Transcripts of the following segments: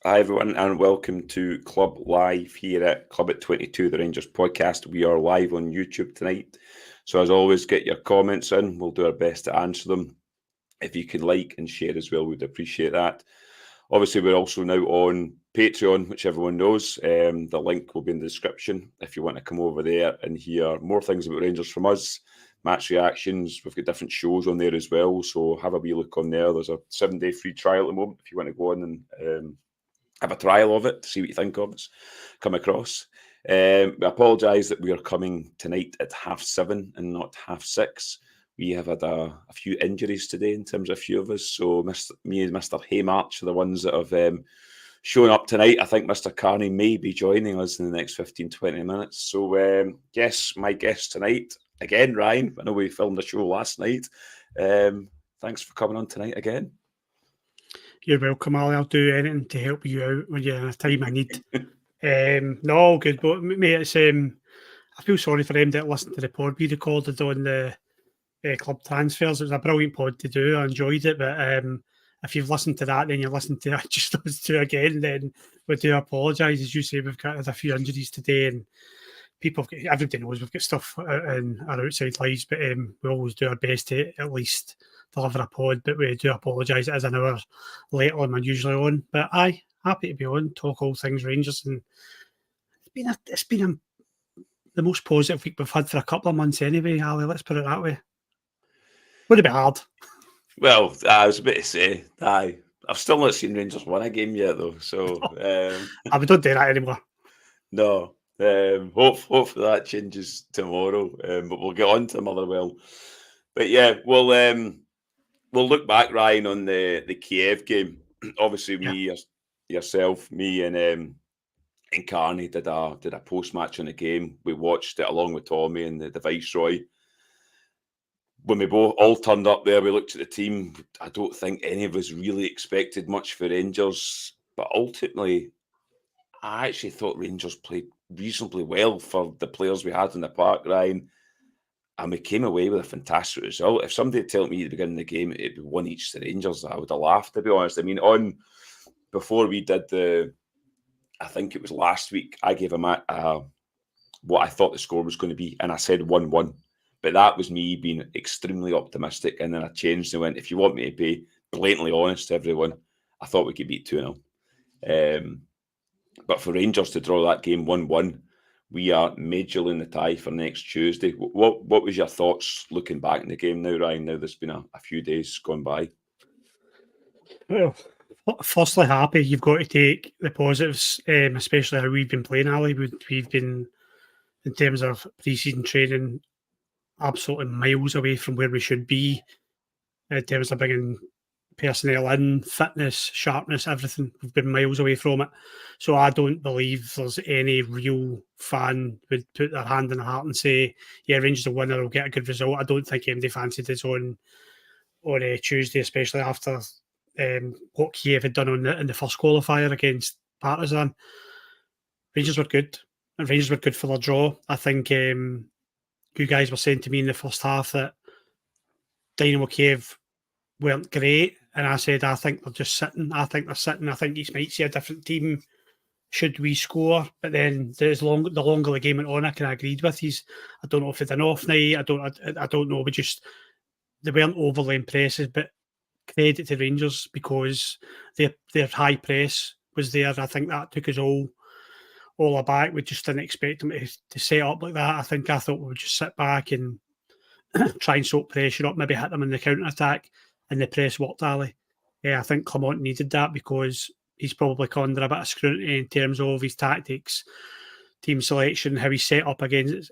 Hi everyone and welcome to Club Live here at Club at 22, the Rangers podcast. We are live on YouTube tonight. So as always, get your comments in. We'll do our best to answer them. If you can like and share as well, we'd appreciate that. Obviously, we're also now on Patreon, which everyone knows. The link will be in the description if you want to come over there and hear more things about Rangers from us, match reactions. We've got different shows on there as well, so have a wee look on there. There's a 7-day free trial at the moment if you want to go on and have a trial of it to see what you think of it. Come across. We apologise that we are coming tonight at 7:30 and not 6:30. We have had a few injuries today in terms of a few of us. So me and Mr. Haymarch are the ones that have shown up tonight. I think Mr. Carney may be joining us in the next 15, 20 minutes. So yes, my guest tonight, again, Ryan. I know we filmed a show last night. Thanks for coming on tonight again. You're welcome, Ali. I'll do anything to help you out when you're in a time I need. No, all good. But mate, it's I feel sorry for them that listened to the pod we recorded on the club transfers. It was a brilliant pod to do. I enjoyed it, but if you've listened to that, then you listen to just those two again. Then we do apologise. As you say, we've got a few injuries today, and everybody knows we've got stuff in our outside lives, but we always do our best to at least deliver a pod, but we do apologise. It is an hour later than I'm usually on, but happy to be on, talk all things Rangers, and it's been the most positive week we've had for a couple of months anyway, Ali, let's put it that way. Would it be hard? Well, I was about to say, I've still not seen Rangers win a game yet though, so we don't do that anymore. No. Hopefully that changes tomorrow, but we'll get on to Motherwell. But yeah, we'll look back, Ryan, on the Kyiv game. Obviously, yourself, me, and Carney did a post match on the game. We watched it along with Tommy and the Viceroy. When we both all turned up there, we looked at the team. I don't think any of us really expected much for Rangers, but ultimately, I actually thought Rangers played reasonably well for the players we had in the park, Ryan. And we came away with a fantastic result. If somebody had told me at the beginning of the game it'd be one each to Rangers, I would have laughed, to be honest. I mean, before we did I think it was last week, I gave him what I thought the score was going to be, and I said 1-1. But that was me being extremely optimistic, and then I changed and went, if you want me to be blatantly honest to everyone, I thought we could beat 2-0. But for Rangers to draw that game 1-1, we are majorly in the tie for next Tuesday. What was your thoughts looking back in the game now, Ryan, now there's been a few days gone by? Well, firstly, happy. You've got to take the positives, especially how we've been playing, Ali. We've been, in terms of pre-season training, absolutely miles away from where we should be in terms of bringing personnel in, fitness, sharpness, everything. We've been miles away from it. So I don't believe there's any real fan would put their hand in the heart and say, yeah, Rangers will win or will get a good result. I don't think anybody fancied us on a Tuesday, especially after what Kyiv had done in the first qualifier against Partizan. Rangers were good. And Rangers were good for their draw. I think you guys were saying to me in the first half that Dynamo Kyiv weren't great, and I said I think they're just sitting. I think they're sitting. I think you might see a different team should we score. But then the longer the game went on, I kind of agreed with you. I don't know if it's an off night. I don't know. They weren't overly impressive, but credit to Rangers because their high press was there. I think that took us all aback. We just didn't expect them to set up like that. I thought we would just sit back and try and soak pressure up, maybe hit them in the counter attack. And the press worked, Ali. I think Clement needed that because he's probably come under a bit of scrutiny in terms of his tactics, team selection, how he's set up against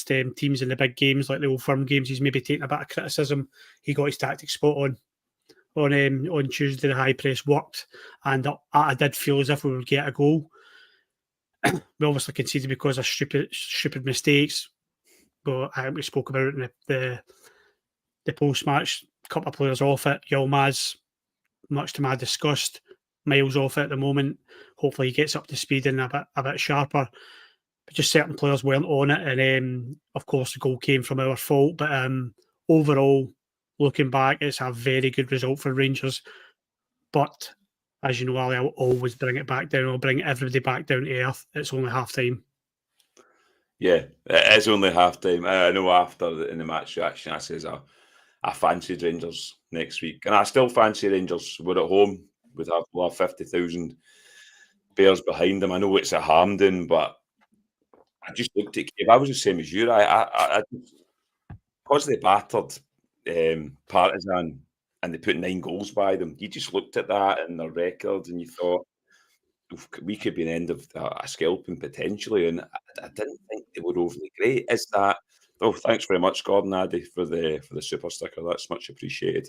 teams in the big games like the Old Firm games. He's maybe taken a bit of criticism. He got his tactics spot on Tuesday. The high press worked, and I did feel as if we would get a goal. We obviously conceded because of stupid mistakes, but we spoke about it in the post-match. Couple of players off it. Yilmaz, much to my disgust, miles off it at the moment. Hopefully he gets up to speed and a bit sharper. But just certain players weren't on it, and of course the goal came from our fault. But overall, looking back, it's a very good result for Rangers. But as you know, Ali, I'll always bring it back down. I'll bring everybody back down to earth. It's only half time. Yeah, it is only half time. I know after in the match reaction, I says I fancied Rangers next week, and I still fancy Rangers. We're at home. We'll have 50,000 bears behind them. I know it's at Hamden, but I just looked at Kyiv. I was the same as you. Because they battered Partizan and they put 9 goals by them. You just looked at that and their record, and you thought we could be the end of a scalping potentially. And I didn't think they were overly great. Is that? Oh, thanks very much, Gordon Addy, for the super sticker. That's much appreciated.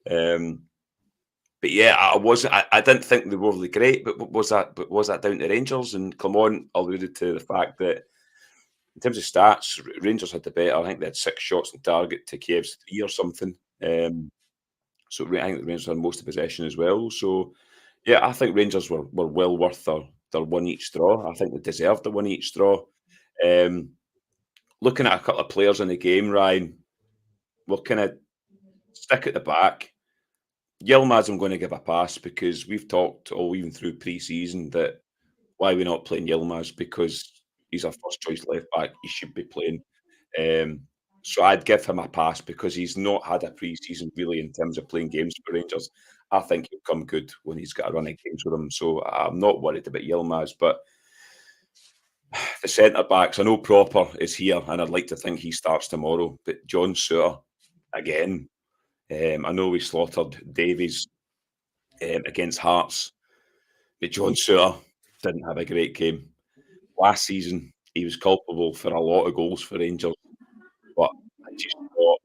But yeah, I didn't think they were overly great. But was that down to Rangers? And Clement alluded to the fact that in terms of stats, Rangers had the better. I think they had 6 shots on target to Kiev's 3 or something. So I think the Rangers had most of possession as well. So yeah, I think Rangers were well worth their one each draw. I think they deserved the one each draw. Looking at a couple of players in the game, Ryan, we'll kind of stick at the back. Yilmaz, I'm going to give a pass because we've talked even through pre-season that why we're not playing Yilmaz, because he's our first choice left back. He should be playing. So I'd give him a pass because he's not had a pre-season really in terms of playing games for Rangers. I think he'll come good when he's got a run of games with him. So I'm not worried about Yilmaz. But the centre backs, I know Proper is here, and I'd like to think he starts tomorrow. But John Souttar, again, I know we slaughtered Davies against Hearts, but John Souttar didn't have a great game. Last season, he was culpable for a lot of goals for Rangers. But I just thought,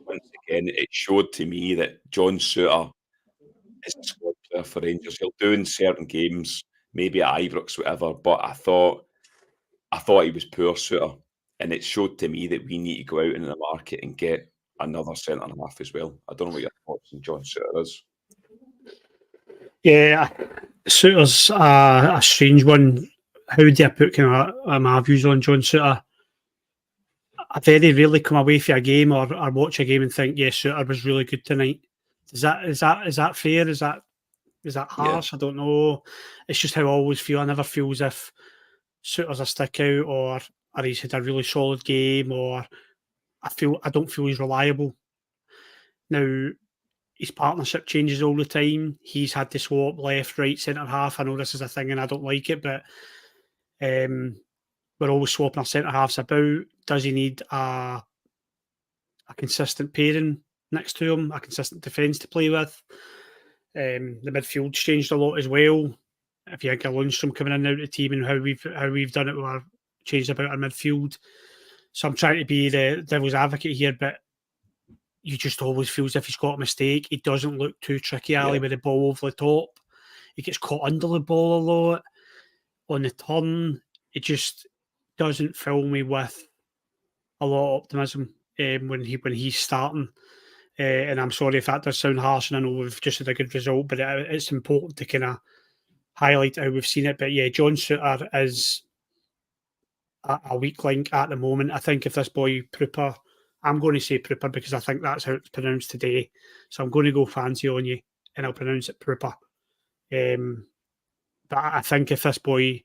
once again, it showed to me that John Souttar is a squad player for Rangers. He'll do in certain games, maybe at Ibrox, whatever. But I thought he was poor, Souttar, and it showed to me that we need to go out into the market and get another centre half as well. I don't know what your thoughts on John Souttar is. Yeah, Souttar's a strange one. How do I put kind of my views on John Souttar? I very rarely come away from a game or watch a game and think, yes, Souttar was really good tonight. Is that fair? Is that harsh? Yeah. I don't know. It's just how I always feel. I never feel as if Souttar's a stick out or he's had a really solid game, or I don't feel he's reliable. Now, his partnership changes all the time. He's had to swap left, right, centre half. I know this is a thing and I don't like it, but we're always swapping our centre halves about. Does he need a consistent pairing next to him, a consistent defence to play with? The midfield's changed a lot as well. If you think of Lundstrom coming in and out of the team and how we've done it, we've changed about our midfield. So I'm trying to be the devil's advocate here, but you just always feel as if he's got a mistake. He doesn't look too tricky, Ali, with the ball over the top. He gets caught under the ball a lot. On the turn, it just doesn't fill me with a lot of optimism when he's starting. And I'm sorry if that does sound harsh, and I know we've just had a good result, but it's important to kind of highlight how we've seen it. But yeah, John Souttar is a weak link at the moment. I think if this boy Prooper, I'm going to say Prooper because I think that's how it's pronounced today. So I'm going to go fancy on you and I'll pronounce it Prooper. But I think if this boy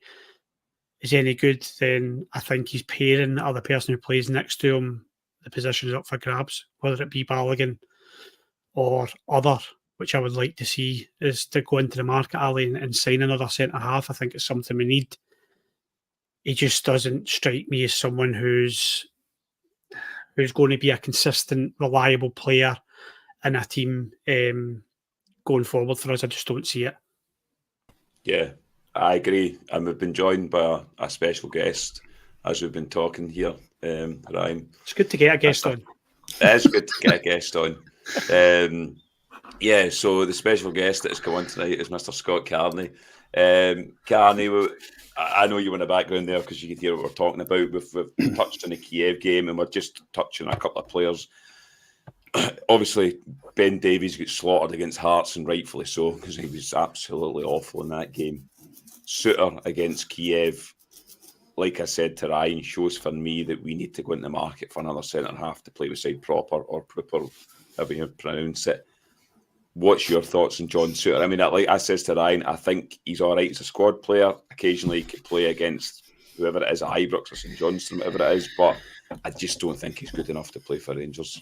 is any good, then I think he's pairing the other person who plays next to him. The position is up for grabs, whether it be Balogun or other, which I would like to see, is to go into the market, Ali, and sign another centre half. I think it's something we need. He just doesn't strike me as someone who's going to be a consistent, reliable player in a team going forward for us. I just don't see it. Yeah, I agree. And we've been joined by a special guest as we've been talking here, Ryan. It's good to get a guest on. It is good to get a guest on. Yeah, so the special guest that has come on tonight is Mr. Scott Carney. Carney, I know you were in the background there because you could hear what we're talking about. We've touched on the Kyiv game and we're just touching on a couple of players. Obviously, Ben Davies got slaughtered against Hearts, and rightfully so, because he was absolutely awful in that game. Souttar against Kyiv, like I said to Ryan, shows for me that we need to go into the market for another centre half to play beside Proper or Prooper, however you pronounce it. what's your thoughts on John Souttar? I mean, like I says to Ryan, I think he's all right as a squad player. Occasionally he could play against whoever it is at Ibrox or St Johnstone, whatever it is, but I just don't think he's good enough to play for Rangers.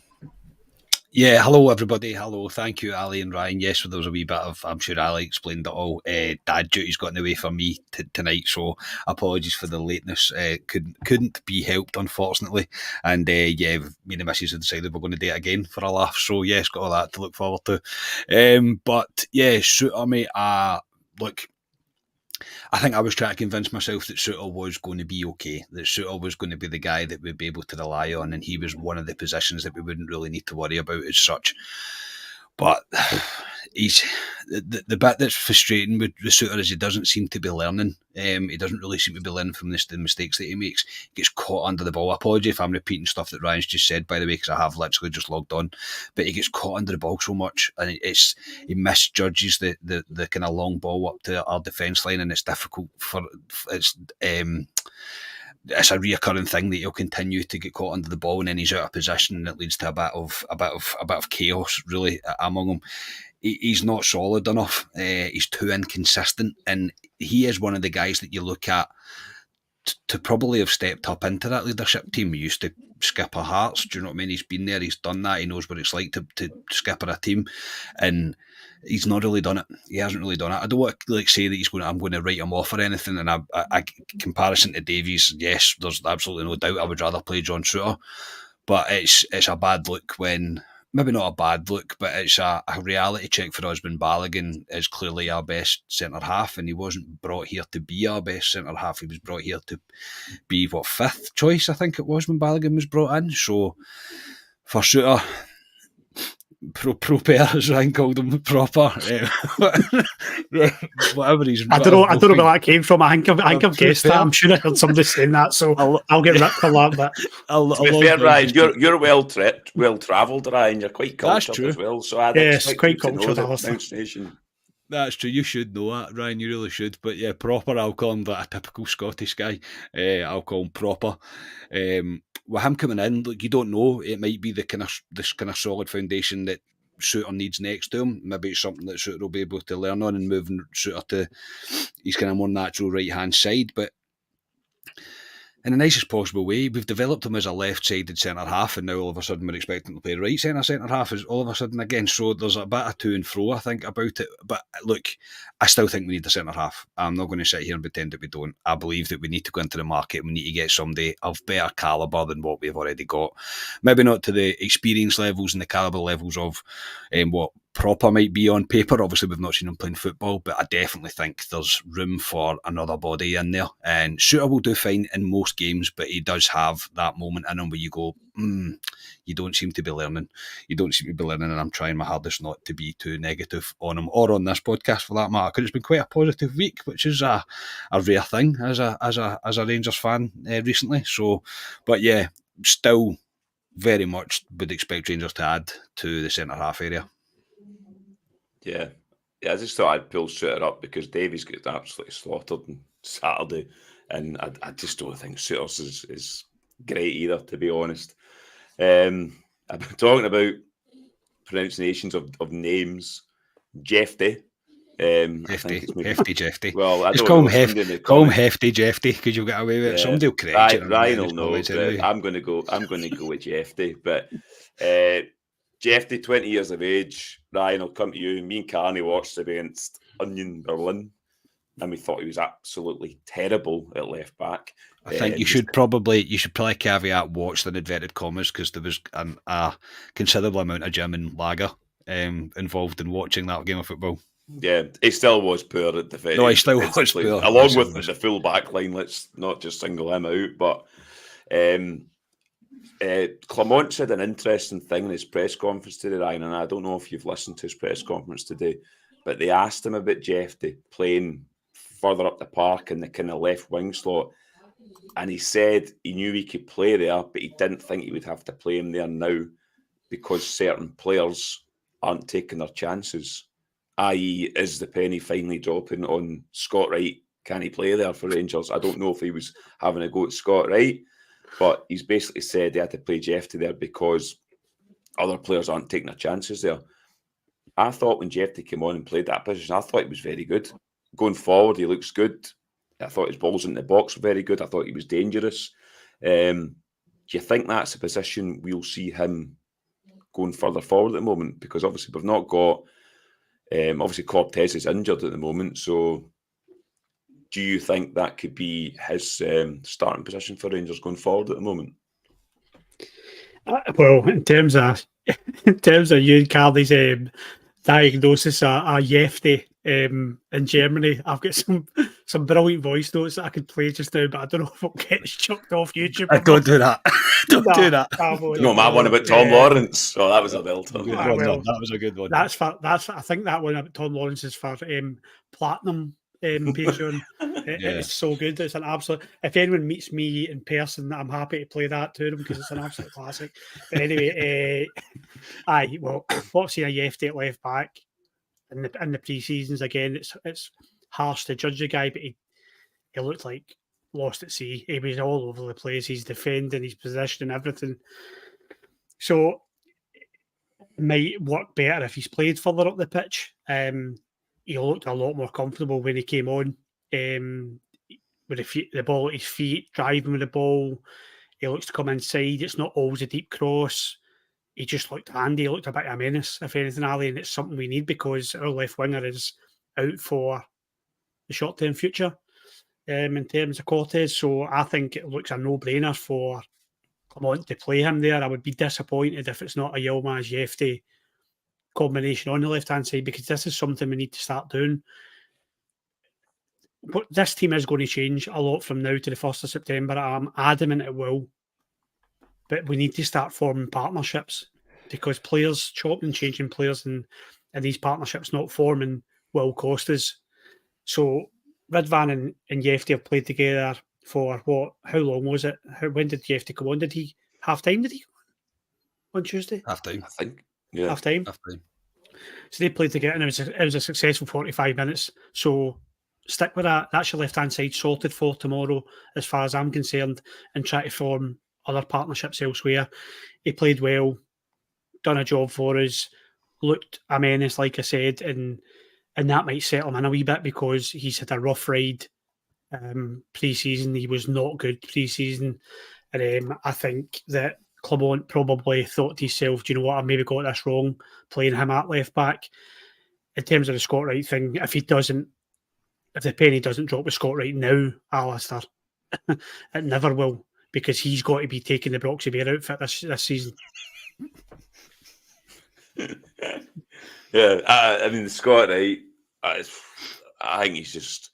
Yeah, hello everybody. Hello, thank you, Ali and Ryan. Yes, there was a wee bit of, I'm sure Ali explained it all. Dad duty's got in the way for me tonight, so apologies for the lateness. Couldn't be helped, unfortunately. And yeah, me and the missus have decided we're going to do it again for a laugh. So yes, got all that to look forward to. But yeah, Souttar, mate. Look, I think I was trying to convince myself that Souttar was going to be okay, that Souttar was going to be the guy that we'd be able to rely on, and he was one of the positions that we wouldn't really need to worry about as such. But he's the bit that's frustrating with Souttar is he doesn't seem to be learning. He doesn't really seem to be learning from the mistakes that he makes. He gets caught under the ball. Apology if I'm repeating stuff that Ryan's just said, by the way, because I have literally just logged on. But he gets caught under the ball so much, and he misjudges the kind of long ball up to our defence line, and it's difficult for it's a reoccurring thing that he'll continue to get caught under the ball, and then he's out of position, and it leads to a bit of chaos really among them. He's not solid enough. He's too inconsistent, and he is one of the guys that you look at to probably have stepped up into that leadership team. He used to skipper Hearts. Do you know what I mean? He's been there. He's done that. He knows what it's like to skipper a team, and he's not really done it. He hasn't really done it. I don't want to say that I'm going to write him off or anything. And I comparison to Davies, yes, there's absolutely no doubt. I would rather play John Souttar, but it's a bad look when. Maybe not a bad look, but it's a reality check for us when Balogun is clearly our best centre-half, and he wasn't brought here to be our best centre-half. He was brought here to be, fifth choice, I think it was, when Balogun was brought in. So, for Souttar, proper, as Ryan called him, proper. Whatever he's. I don't know where that came from. I think I've guessed that. I'm sure I heard somebody saying that, so I'll get ripped for that. But to be fair, Ryan, you're well travelled, Ryan. You're quite cultured as well. So yes, quite cultured. Pronunciation. That's true. You should know that, Ryan. You really should. But yeah, proper. I'll call him a typical Scottish guy. I'll call him proper. With him coming in, look, you don't know. It might be this kind of solid foundation that Souttar needs next to him. Maybe it's something that Souttar will be able to learn on and move Souttar to his kind of more natural right hand side. But in the nicest possible way, we've developed him as a left-sided centre-half, and now all of a sudden we're expecting to play right centre-half is all of a sudden again. So there's a bit of to and fro, I think, about it. But look, I still think we need a centre-half. I'm not going to sit here and pretend that we don't. I believe that we need to go into the market. We need to get somebody of better calibre than what we've already got. Maybe not to the experience levels and the calibre levels of what proper might be on paper. Obviously, we've not seen him playing football, but I definitely think there's room for another body in there. And Souttar will do fine in most games, but he does have that moment in him where you go, you don't seem to be learning. You don't seem to be learning, and I'm trying my hardest not to be too negative on him or on this podcast for that matter, because it's been quite a positive week, which is a rare thing as a Rangers fan recently. So, but yeah, still very much would expect Rangers to add to the centre half area. Yeah, I just thought I'd pull Souttar up because Davies got absolutely slaughtered on Saturday, and I just don't think Souttar's is great either, to be honest. I've been talking about pronunciations of names. Jefte. Hefty Jefte. Well, I just don't call know. Call him Hefty Jefte because you'll get away with it. Somebody will correct you. Ryan will know. Anyway. I'm going to go with Jefte, but. Jefte, 20 years of age. Ryan, I'll come to you. Me and Carney watched against Union Berlin, and we thought he was absolutely terrible at left back. I think you should probably caveat watched in inverted commas because there was a considerable amount of gym and lager involved in watching that game of football. Yeah, he still was poor at the No, he still was poor. Along with the full back line, let's not just single him out, but. Clement said an interesting thing in his press conference today, Ryan, and I don't know if you've listened to his press conference today, but they asked him about Jefte playing further up the park in the kind of left wing slot, and he said he knew he could play there, but he didn't think he would have to play him there now because certain players aren't taking their chances, i.e. is the penny finally dropping on Scott Wright? Can he play there for Rangers? I don't know if he was having a go at Scott Wright, but he's basically said they had to play Jefte there because other players aren't taking their chances there. I thought when Jefte came on and played that position, I thought he was very good. Going forward, he looks good. I thought his balls in the box were very good. I thought he was dangerous. Do you think that's a position we'll see him going further forward at the moment? Because obviously we've not got... obviously Cortez is injured at the moment, so do you think that could be his starting position for Rangers going forward at the moment? Well, in terms of you and Carly's diagnosis of Jefte in Germany, I've got some brilliant voice notes that I could play just now, but I don't know if it'll get chucked off YouTube. Don't do that. Don't do that. No, my one about Tom Lawrence. Oh, that was a belter. That was a good one. That's I think that one about Tom Lawrence is for platinum Patreon. It's so good. It's an absolute. If anyone meets me in person, I'm happy to play that to them because it's an absolute classic. But anyway, what's seen a Jefte at left back in the pre-seasons again? It's harsh to judge the guy, but he looked like lost at sea. He was all over the place. He's defending his position and everything. So it might work better if he's played further up the pitch. He looked a lot more comfortable when he came on. With the ball at his feet, driving with the ball. He looks to come inside. It's not always a deep cross. He just looked handy. He looked a bit of a menace, if anything, Ali, and it's something we need because our left winger is out for the short-term future in terms of Cortez. So I think it looks a no-brainer for Clement to play him there. I would be disappointed if it's not a Yilmaz Jefte combination on the left-hand side because this is something we need to start doing. But this team is going to change a lot from now to the 1st of September. I'm adamant it will. But we need to start forming partnerships because players, chopping and changing players and these partnerships not forming will cost us. So Ridvan and Jefte have played together for what? How long was it? When did Jefte come on? Did he half-time? Did he come on Tuesday? Half-time. I think. Yeah. Half-time? Half-time. So they played together and it was a successful 45 minutes. So stick with that. That's your left-hand side sorted for tomorrow, as far as I'm concerned, and try to form other partnerships elsewhere. He played well, done a job for us, looked a menace, like I said, and that might settle him in a wee bit because he's had a rough ride pre-season. He was not good pre-season. And I think that Clement probably thought to himself, do you know what, I maybe got this wrong, playing him at left-back. In terms of the Scott Wright thing, if the penny doesn't drop with Scott Wright now, Alistair, it never will, because he's got to be taking the Broxy Bear outfit this season. Yeah, I mean, Scott Wright, I think he's just...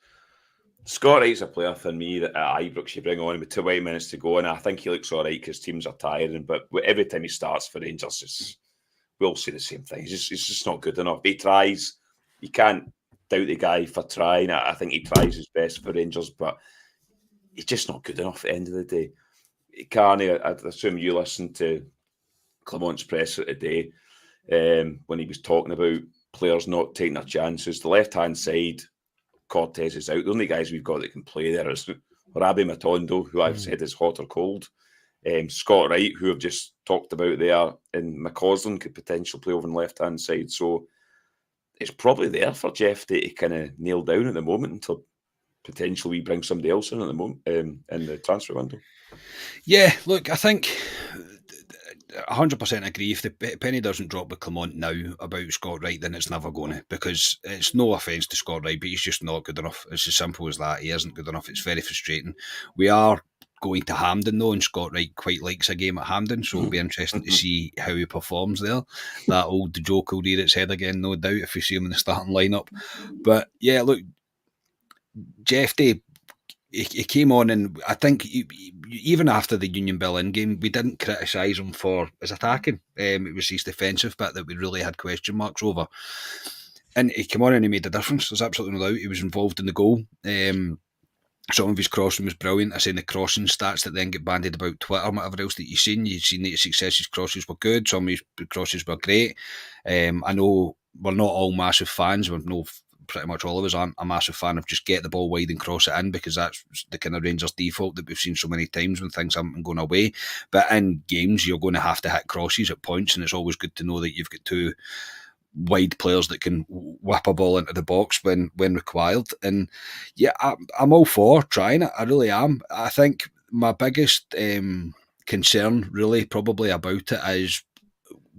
Scott Wright's a player for me that at Ibrox you bring on with 2 minutes to go, and I think he looks all right because teams are tiring, but every time he starts for Rangers, we'll see the same thing. He's just not good enough. He tries. You can't doubt the guy for trying. I think he tries his best for Rangers, but he's just not good enough at the end of the day. Carney, I assume you listened to Clement's presser today when he was talking about players not taking their chances. The left-hand side, Cortez is out. The only guys we've got that can play there is Rabi Matondo, who I've said is hot or cold. Scott Wright, who I've just talked about there, and McCausland could potentially play over on the left-hand side. So it's probably there for Jefte to kind of nail down at the moment until potentially we bring somebody else in at the moment in the transfer window. Yeah, look, I think 100% agree. If the penny doesn't drop with Clement now about Scott Wright, then it's never going to, because it's no offence to Scott Wright, but he's just not good enough. It's as simple as that. He isn't good enough. It's very frustrating. We are going to Hamden though, and Scott Wright quite likes a game at Hamden, so it'll be interesting to see how he performs there. That old joke will rear its head again, no doubt, if we see him in the starting lineup. But yeah, look, Jefte, he came on, and I think even after the Union Berlin game, we didn't criticise him for his attacking. It was his defensive bit that we really had question marks over. And he came on and he made a difference. There's absolutely no doubt. He was involved in the goal. Some of his crossing was brilliant. I say the crossing stats that then get bandied about Twitter and whatever else that you've seen that his successes crosses were good. Some of his crosses were great. I know we're not all massive fans. We're no, pretty much all of us aren't a massive fan of just get the ball wide and cross it in, because that's the kind of Rangers default that we've seen so many times when things haven't been going away. But in games, you're going to have to hit crosses at points, and it's always good to know that you've got two wide players that can whip a ball into the box when required. And yeah, I'm all for trying it. I really am. I think my biggest concern really probably about it is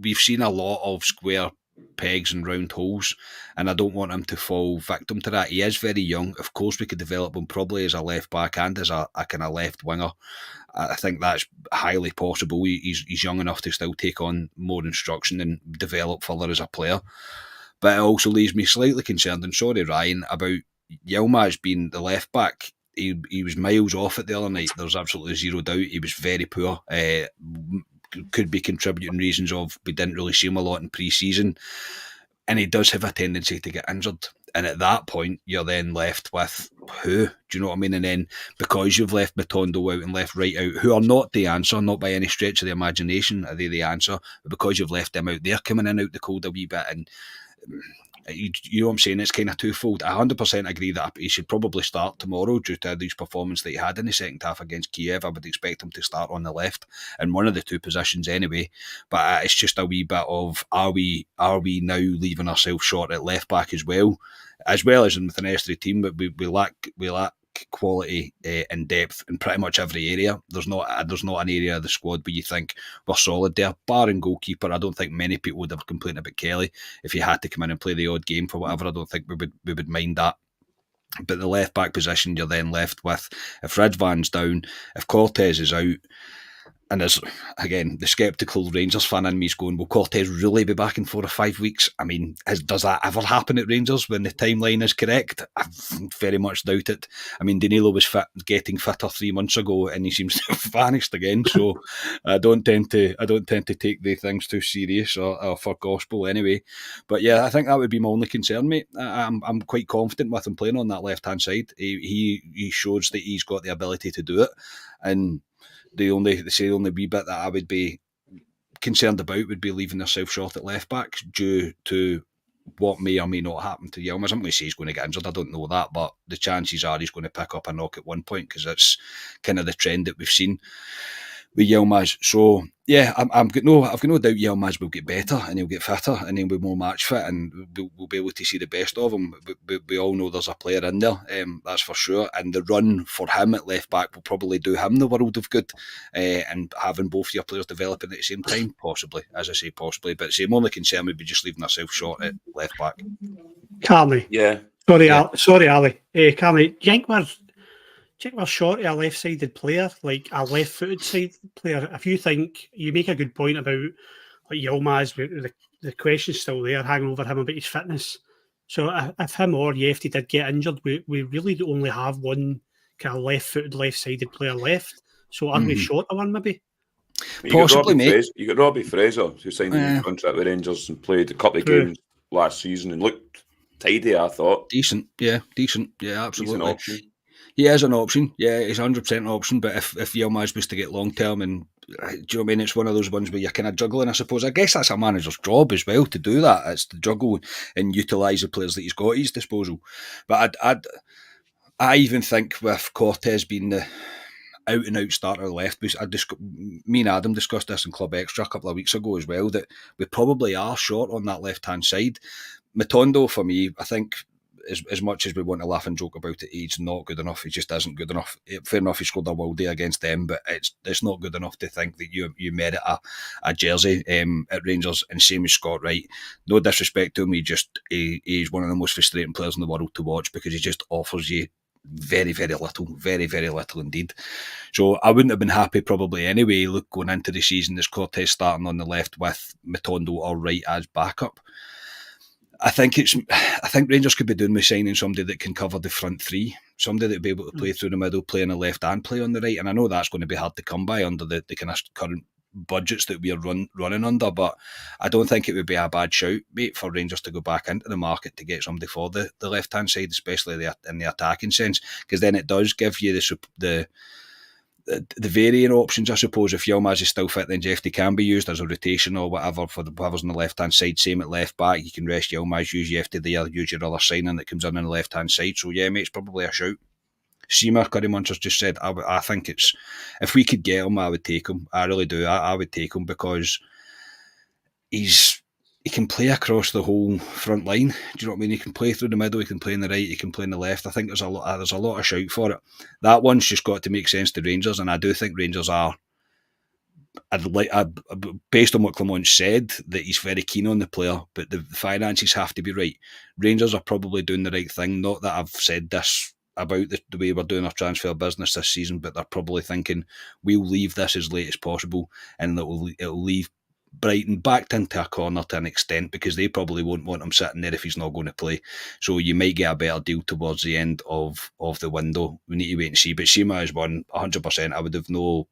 we've seen a lot of square pegs and round holes, and I don't want him to fall victim to that. He is very young. Of course, we could develop him probably as a left back and as a kind of left winger. I think that's highly possible. He's young enough to still take on more instruction and develop further as a player. But it also leaves me slightly concerned, and sorry, Ryan, about Yilmaz being the left back. He was miles off it the other night. There's absolutely zero doubt. He was very poor. Could be contributing reasons of we didn't really see him a lot in pre-season, and he does have a tendency to get injured. And at that point, you're then left with who? Do you know what I mean? And then because you've left Matondo out and left Wright out, who are not the answer, not by any stretch of the imagination are they the answer, but because you've left them out, they're coming in out the cold a wee bit. And you know what I'm saying? It's kind of twofold. I 100% agree that he should probably start tomorrow due to these performance that he had in the second half against Kyiv. I would expect him to start on the left in one of the two positions anyway. But it's just a wee bit of are we now leaving ourselves short at left back as well as with an extra team. But we lack quality and depth in pretty much every area. There's not an area of the squad where you think we're solid there, barring goalkeeper. I don't think many people would have complained about Kelly if he had to come in and play the odd game for whatever. I don't think we would mind that. But the left back position, you're then left with, if Ridvan's down, if Cortez is out, and there's, again, the sceptical Rangers fan in me is going, will Cortez really be back in 4 or 5 weeks? I mean, does that ever happen at Rangers when the timeline is correct? I very much doubt it. I mean, Danilo was getting fitter 3 months ago, and he seems to have vanished again. So I don't tend to take the things too serious or for gospel anyway. But yeah, I think that would be my only concern, mate. I'm quite confident with him playing on that left hand side. He shows that he's got the ability to do it, and the only wee bit that I would be concerned about would be leaving yourself short at left back due to what may or may not happen to Yilmaz. I'm going to say he's going to get injured. I don't know that, but the chances are he's going to pick up a knock at one point because that's kind of the trend that we've seen with Yilmaz. So yeah, I've got no doubt Yilmaz will get better and he'll get fitter and he'll be more match fit and we'll be able to see the best of him. We all know there's a player in there, that's for sure. And the run for him at left back will probably do him the world of good. And having both your players developing at the same time, possibly, as I say, possibly. But the only concern would be just leaving ourselves short at left back. Carney. Yeah. Sorry, Ali. Carney, do you think we're short of a left-sided player, like a left-footed side player? If you think, you make a good point about like Yilmaz, the question's still there, hanging over him about his fitness. So if him or Jefte did get injured, we really only have one kind of left-footed, left-sided player left. So are we short of one, maybe? Possibly, mate. You got Robbie Fraser, who signed a contract with Rangers and played a couple of games last season and looked tidy, I thought. Decent, yeah, absolutely. Decent option. He is an option, yeah, he's 100% an option, but if Yilmaz was to get long-term, and do you know what I mean, it's one of those ones where you're kind of juggling, I suppose. I guess that's a manager's job as well, to do that. It's to juggle and utilise the players that he's got at his disposal. But I even think with Cortez being the out-and-out starter left, me and Adam discussed this in Club Extra a couple of weeks ago as well, that we probably are short on that left-hand side. Matondo, for me, I think, as much as we want to laugh and joke about it, he's not good enough. He just isn't good enough. Fair enough, he scored a worldie against them, but it's not good enough to think that you merit a jersey at Rangers. And same as Scott Wright. No disrespect to him, he's one of the most frustrating players in the world to watch because he just offers you very, very little, very, very little indeed. So I wouldn't have been happy probably anyway, going into the season as Cortez starting on the left with Matondo or Wright as backup. I think Rangers could be doing with signing somebody that can cover the front three, somebody that would be able to play through the middle, play on the left and play on the right. And I know that's going to be hard to come by under the kind of current budgets that we are running under, but I don't think it would be a bad shout, mate, for Rangers to go back into the market to get somebody for the left-hand side, especially in the attacking sense, because then it does give you the varying options, I suppose. If Yilmaz is still fit, then Jefte can be used as a rotation or whatever for whoever's on the left-hand side. Same at left back, you can rest Yilmaz, use Jefte there, use your other signing that comes in on the left-hand side. So yeah, mate, it's probably a shout. Seamer, Curry Muncher's just said, I think it's, if we could get him, I would take him. I really do. I would take him because he's he can play across the whole front line. Do you know what I mean? He can play through the middle, he can play in the right, he can play in the left. I think there's a lot of shout for it. That one's just got to make sense to Rangers, and I do think Rangers are. Based on what Clement said, that he's very keen on the player, but the finances have to be right. Rangers are probably doing the right thing. Not that I've said this about the way we're doing our transfer business this season, but they're probably thinking we'll leave this as late as possible, and it'll leave Brighton backed into a corner to an extent, because they probably won't want him sitting there if he's not going to play. So you might get a better deal towards the end of the window. We need to wait and see. But Shima is one 100%. I would have no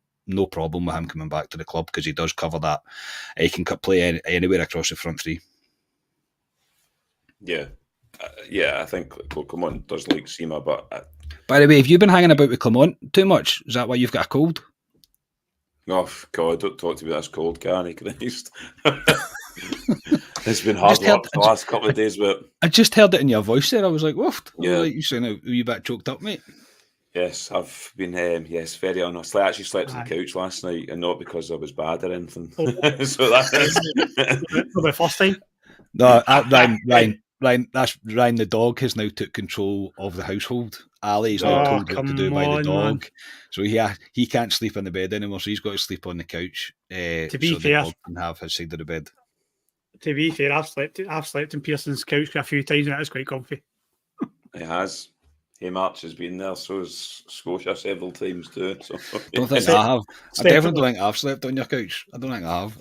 problem with him coming back to the club, because he does cover that. He can play anywhere across the front three. Yeah. I think Clement does like Shima, but... By the way, have you been hanging about with Clement too much? Is that why you've got a cold? Oh, God, don't talk to me that's cold, Carney. Christ. It's been hard work the last couple of days, but... I just heard it in your voice there. I was like, woofed. Yeah. Like, you sound a wee bit choked up, mate. Yes, I've been, very honest. I actually slept on the couch last night, and not because I was bad or anything. Oh. So that For the first time? No, Ryan, that's Ryan the dog has now took control of the household. Ali's not told what to do by the dog. Man. So he can't sleep in the bed anymore, so he's got to sleep on the couch. To be so fair, the dog can have his side of the bed. To be fair, I've slept in Pearson's couch a few times, and it is quite comfy. It has. Hey, March has been there, so has Scotia several times too. So don't think I have. I definitely don't think I've slept on your couch. I don't think I have.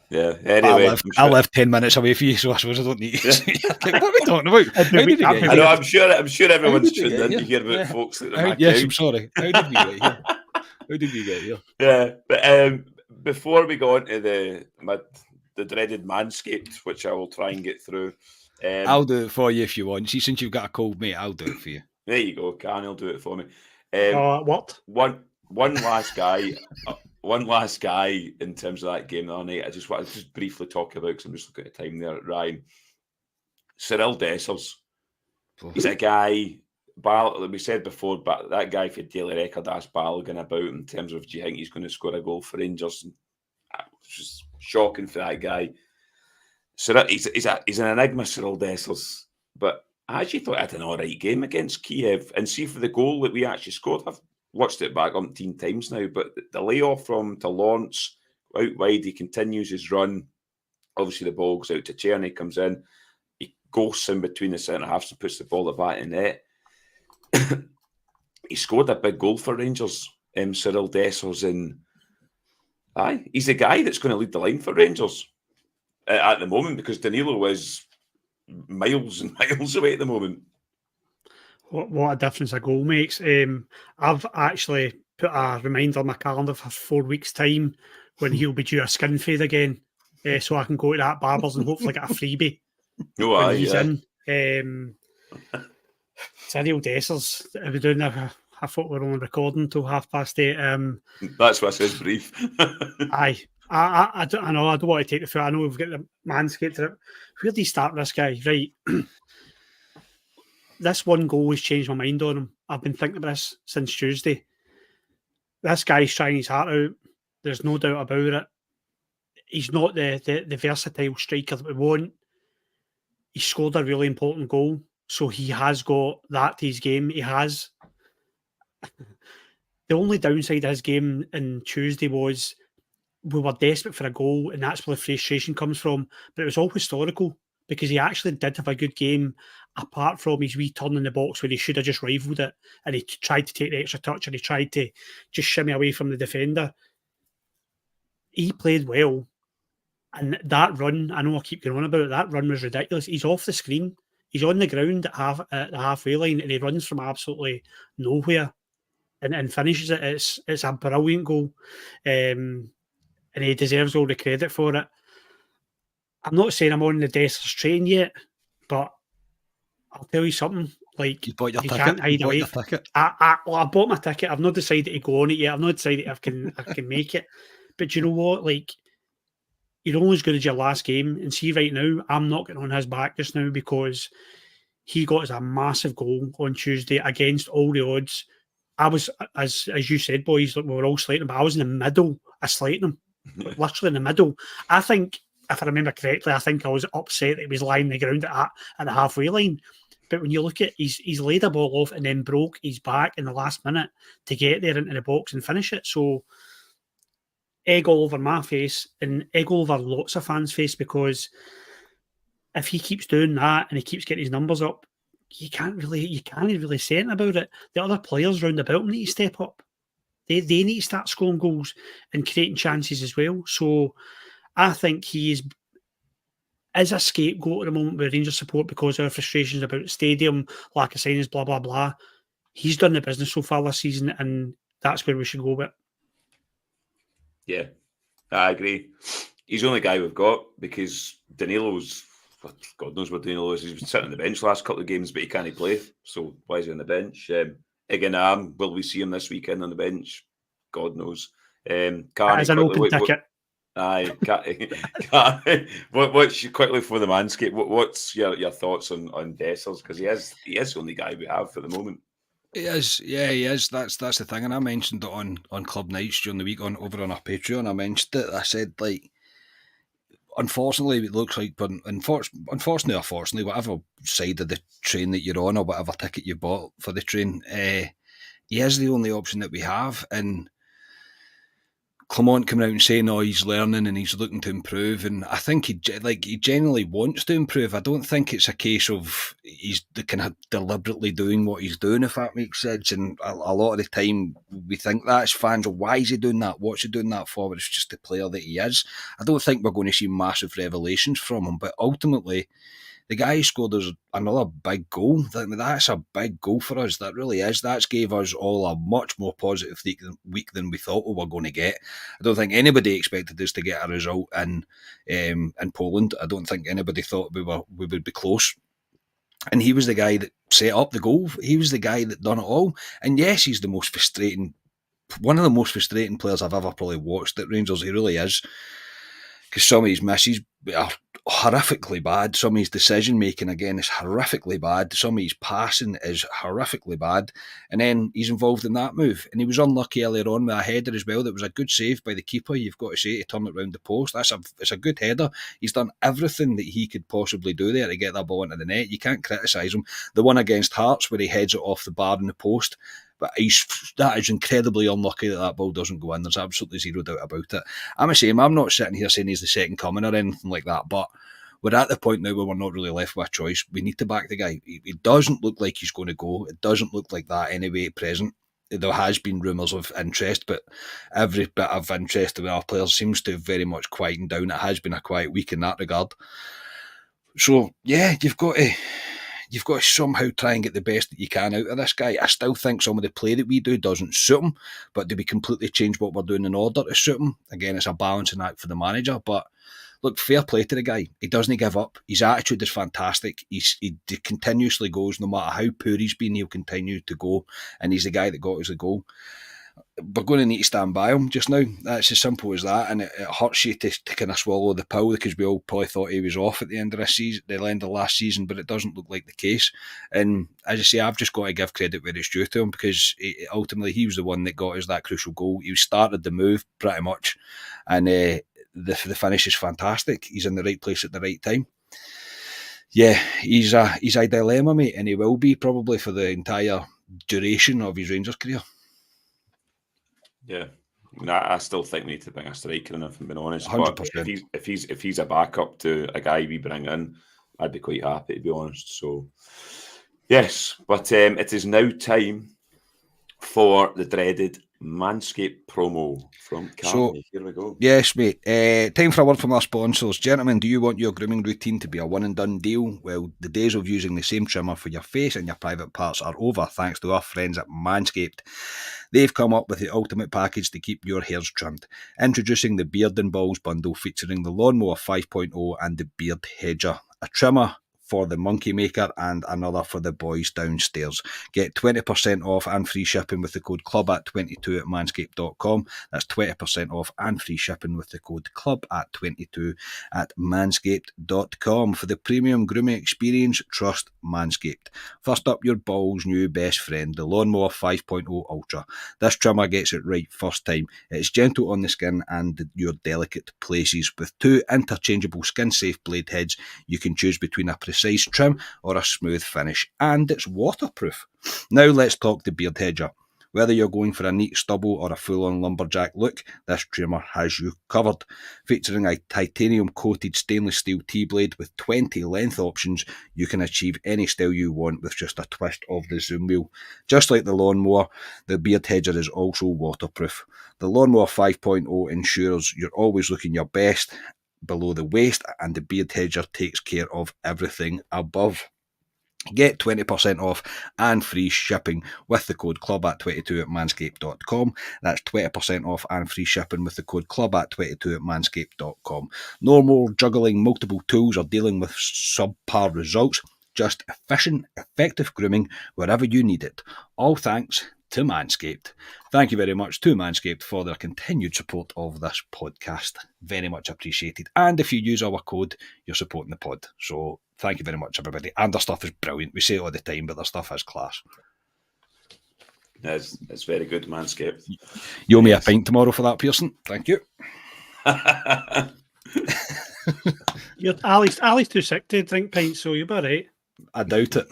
Yeah. Anyway, I live 10 minutes away from you, so I suppose I don't need to. What are we talking about? I know. I'm sure everyone's tuned in to hear about folks that are yes, I'm sorry. How did we get here? How did we get here? Yeah, but before we go on to the dreaded Manscaped, which I will try and get through. I'll do it for you if you want. See, since you've got a cold, mate, I'll do it for you. There you go, Carney will do it for me. What? One last guy. One last guy in terms of that game the other night. I just want to briefly talk about, because I'm just looking at time there, Ryan. Cyril Dessers. He's a guy, like we said before, but that guy for daily record asked Balogun about in terms of, do you think he's going to score a goal for Rangers? And it's just shocking for that guy. So he's an enigma, Cyril Dessers. But I actually thought I had an all right game against Kyiv. And see, for the goal that we actually scored, I've watched it back umpteen times now, but the layoff from to Lawrence out wide, he continues his run. Obviously, the ball goes out to Czerny, comes in, he ghosts in between the centre halves and puts the ball at the back of the net. He scored a big goal for Rangers, Cyril Dessers, and he's the guy that's going to lead the line for Rangers at the moment, because Danilo is miles and miles away at the moment. What a difference a goal makes. I've actually put a reminder on my calendar for 4 weeks' time when he'll be due a skin fade again, so I can go to that barber's and hopefully get a freebie when he's in. Cyril Dessers, we're doing I thought we were only recording until 8:30. That's what says brief. I know, I don't want to take the foot. I know we've got the Manscaped. Where do you start this guy? Right. This one goal has changed my mind on him. I've been thinking about this since Tuesday. This guy's trying his heart out. There's no doubt about it. He's not the versatile striker that we want. He scored a really important goal, so he has got that to his game. He has. The only downside of his game on Tuesday was we were desperate for a goal, and that's where the frustration comes from. But it was all historical, because he actually did have a good game, apart from his wee turn in the box where he should have just rifled it, and he tried to take the extra touch, and he tried to just shimmy away from the defender. He played well, and that run, I know I keep going on about it, that run was ridiculous. He's off the screen, he's on the ground at the halfway line, and he runs from absolutely nowhere and finishes it. It's a brilliant goal, and he deserves all the credit for it. I'm not saying I'm on the Dessers train yet, but I'll tell you something. Like, you bought your ticket. Can't hide away. I bought my ticket. I've not decided to go on it yet. I've not decided if I can make it. But you know what? Like, you're only as good as your last game. And see, right now, I'm not getting on his back just now, because he got us a massive goal on Tuesday against all the odds. I was, as you said, boys, we were all slating him, but I was in the middle of slating him. Literally in the middle. I think if I remember correctly, I think I was upset that he was lying on the ground at the halfway line. But when you look at, he's laid a ball off and then broke his back in the last minute to get there into the box and finish it. So egg all over my face and egg all over lots of fans' face, because if he keeps doing that and he keeps getting his numbers up, you can't really say anything about it. The other players round about him need to step up. They need to start scoring goals and creating chances as well. So I think he is a scapegoat at the moment with Rangers support because of our frustrations about the stadium, lack of signings, blah, blah, blah. He's done the business so far this season, and that's where we should go with. Yeah, I agree. He's the only guy we've got, because Danilo's, God knows what Danilo is. He's been sitting on the bench the last couple of games, but he can't play. So why is he on the bench? Again, will we see him this weekend on the bench? God knows. As an open ticket. Aye, what's quickly for the Manscaped? What's your thoughts on Dessers? Because he is the only guy we have for the moment. He is, yeah, he is. That's the thing, and I mentioned it on Club Nights during the week over on our Patreon. I mentioned it. I said, like, unfortunately, it looks like, but unfortunately or fortunately, whatever side of the train that you're on or whatever ticket you bought for the train, he is the only option that we have. And Clement coming out and saying, "Oh, he's learning and he's looking to improve," and I think he genuinely wants to improve. I don't think it's a case of he's kind of deliberately doing what he's doing, if that makes sense. And a lot of the time we think that as fans, why is he doing that? What's he doing that for? But it's just the player that he is. I don't think we're going to see massive revelations from him, but ultimately, the guy who scored us another big goal. That's a big goal for us. That really is. That's gave us all a much more positive week than we thought we were going to get. I don't think anybody expected us to get a result in Poland. I don't think anybody thought we would be close. And he was the guy that set up the goal. He was the guy that done it all. And yes, he's one of the most frustrating players I've ever probably watched at Rangers. He really is. Because some of his misses are horrifically bad. Some of his decision making, again, is horrifically bad. Some of his passing is horrifically bad. And then he's involved in that move. And he was unlucky earlier on with a header as well. That was a good save by the keeper, you've got to say, to turn it round the post. It's a good header. He's done everything that he could possibly do there to get that ball into the net. You can't criticise him. The one against Hearts where he heads it off the bar in the post, but that is incredibly unlucky that ball doesn't go in. There's absolutely zero doubt about it. I'm the same. I'm not sitting here saying he's the second coming or anything like that, but we're at the point now where we're not really left with a choice. We need to back the guy. It doesn't look like he's going to go. It doesn't look like that anyway at present. There has been rumours of interest, but every bit of interest in our players seems to have very much quietened down. It has been a quiet week in that regard. So, yeah, you've got to somehow try and get the best that you can out of this guy. I still think some of the play that we do doesn't suit him, but do we completely change what we're doing in order to suit him? Again, it's a balancing act for the manager, but look, fair play to the guy. He doesn't give up. His attitude is fantastic. He continuously goes, no matter how poor he's been, he'll continue to go, and he's the guy that got us the goal. We're going to need to stand by him just now. That's as simple as that, and it hurts you to kind of swallow the pill, because we all probably thought he was off at the end of this season, the end of last season, but it doesn't look like the case. And as I say, I've just got to give credit where it's due to him, because ultimately he was the one that got us that crucial goal. He started the move pretty much, and the finish is fantastic. He's in the right place at the right time. Yeah, he's a dilemma, mate, and he will be probably for the entire duration of his Rangers career. Yeah, I still think we need to bring a striker in, if I'm being honest. 100%. But if he's a backup to a guy we bring in, I'd be quite happy, to be honest. So, yes, but it is now time for the dreaded Manscaped promo from Carney. Here we go. Yes, mate. Time for a word from our sponsors. Gentlemen, do you want your grooming routine to be a one and done deal? Well, the days of using the same trimmer for your face and your private parts are over, thanks to our friends at Manscaped. They've come up with the ultimate package to keep your hairs trimmed. Introducing the Beard and Balls bundle featuring the Lawnmower 5.0 and the Beard Hedger. A trimmer for the Monkey Maker and another for the boys downstairs. Get 20% off and free shipping with the code CLUB@22 at manscaped.com. That's 20% off and free shipping with the code CLUB@22 at manscaped.com. For the premium grooming experience, trust Manscaped. First up, your ball's new best friend, the Lawnmower 5.0 Ultra. This trimmer gets it right first time. It's gentle on the skin and your delicate places. With 2 interchangeable skin-safe blade heads, you can choose between a precise trim or a smooth finish, and it's waterproof. Now let's talk the beard hedger. Whether you're going for a neat stubble or a full-on lumberjack look, this trimmer has you covered. Featuring a titanium-coated stainless steel T-blade with 20 length options, you can achieve any style you want with just a twist of the zoom wheel. Just like the lawnmower, the beard hedger is also waterproof. The Lawnmower 5.0 ensures you're always looking your best below the waist, and the beard hedger takes care of everything above. Get 20% off and free shipping with the code CLUB@22 at manscaped.com. That's 20% off and free shipping with the code CLUB@22 at manscaped.com. No more juggling multiple tools or dealing with subpar results. Just efficient, effective grooming wherever you need it. All thanks to Manscaped. Thank you very much to Manscaped for their continued support of this podcast. Very much appreciated. And if you use our code, you're supporting the pod. So thank you very much, everybody. And their stuff is brilliant. We say it all the time, but their stuff has class. It's very good, Manscaped. You owe me a pint tomorrow for that, Pearson. Thank you. Ali's too sick to drink pints, so you'll be all right. I doubt it.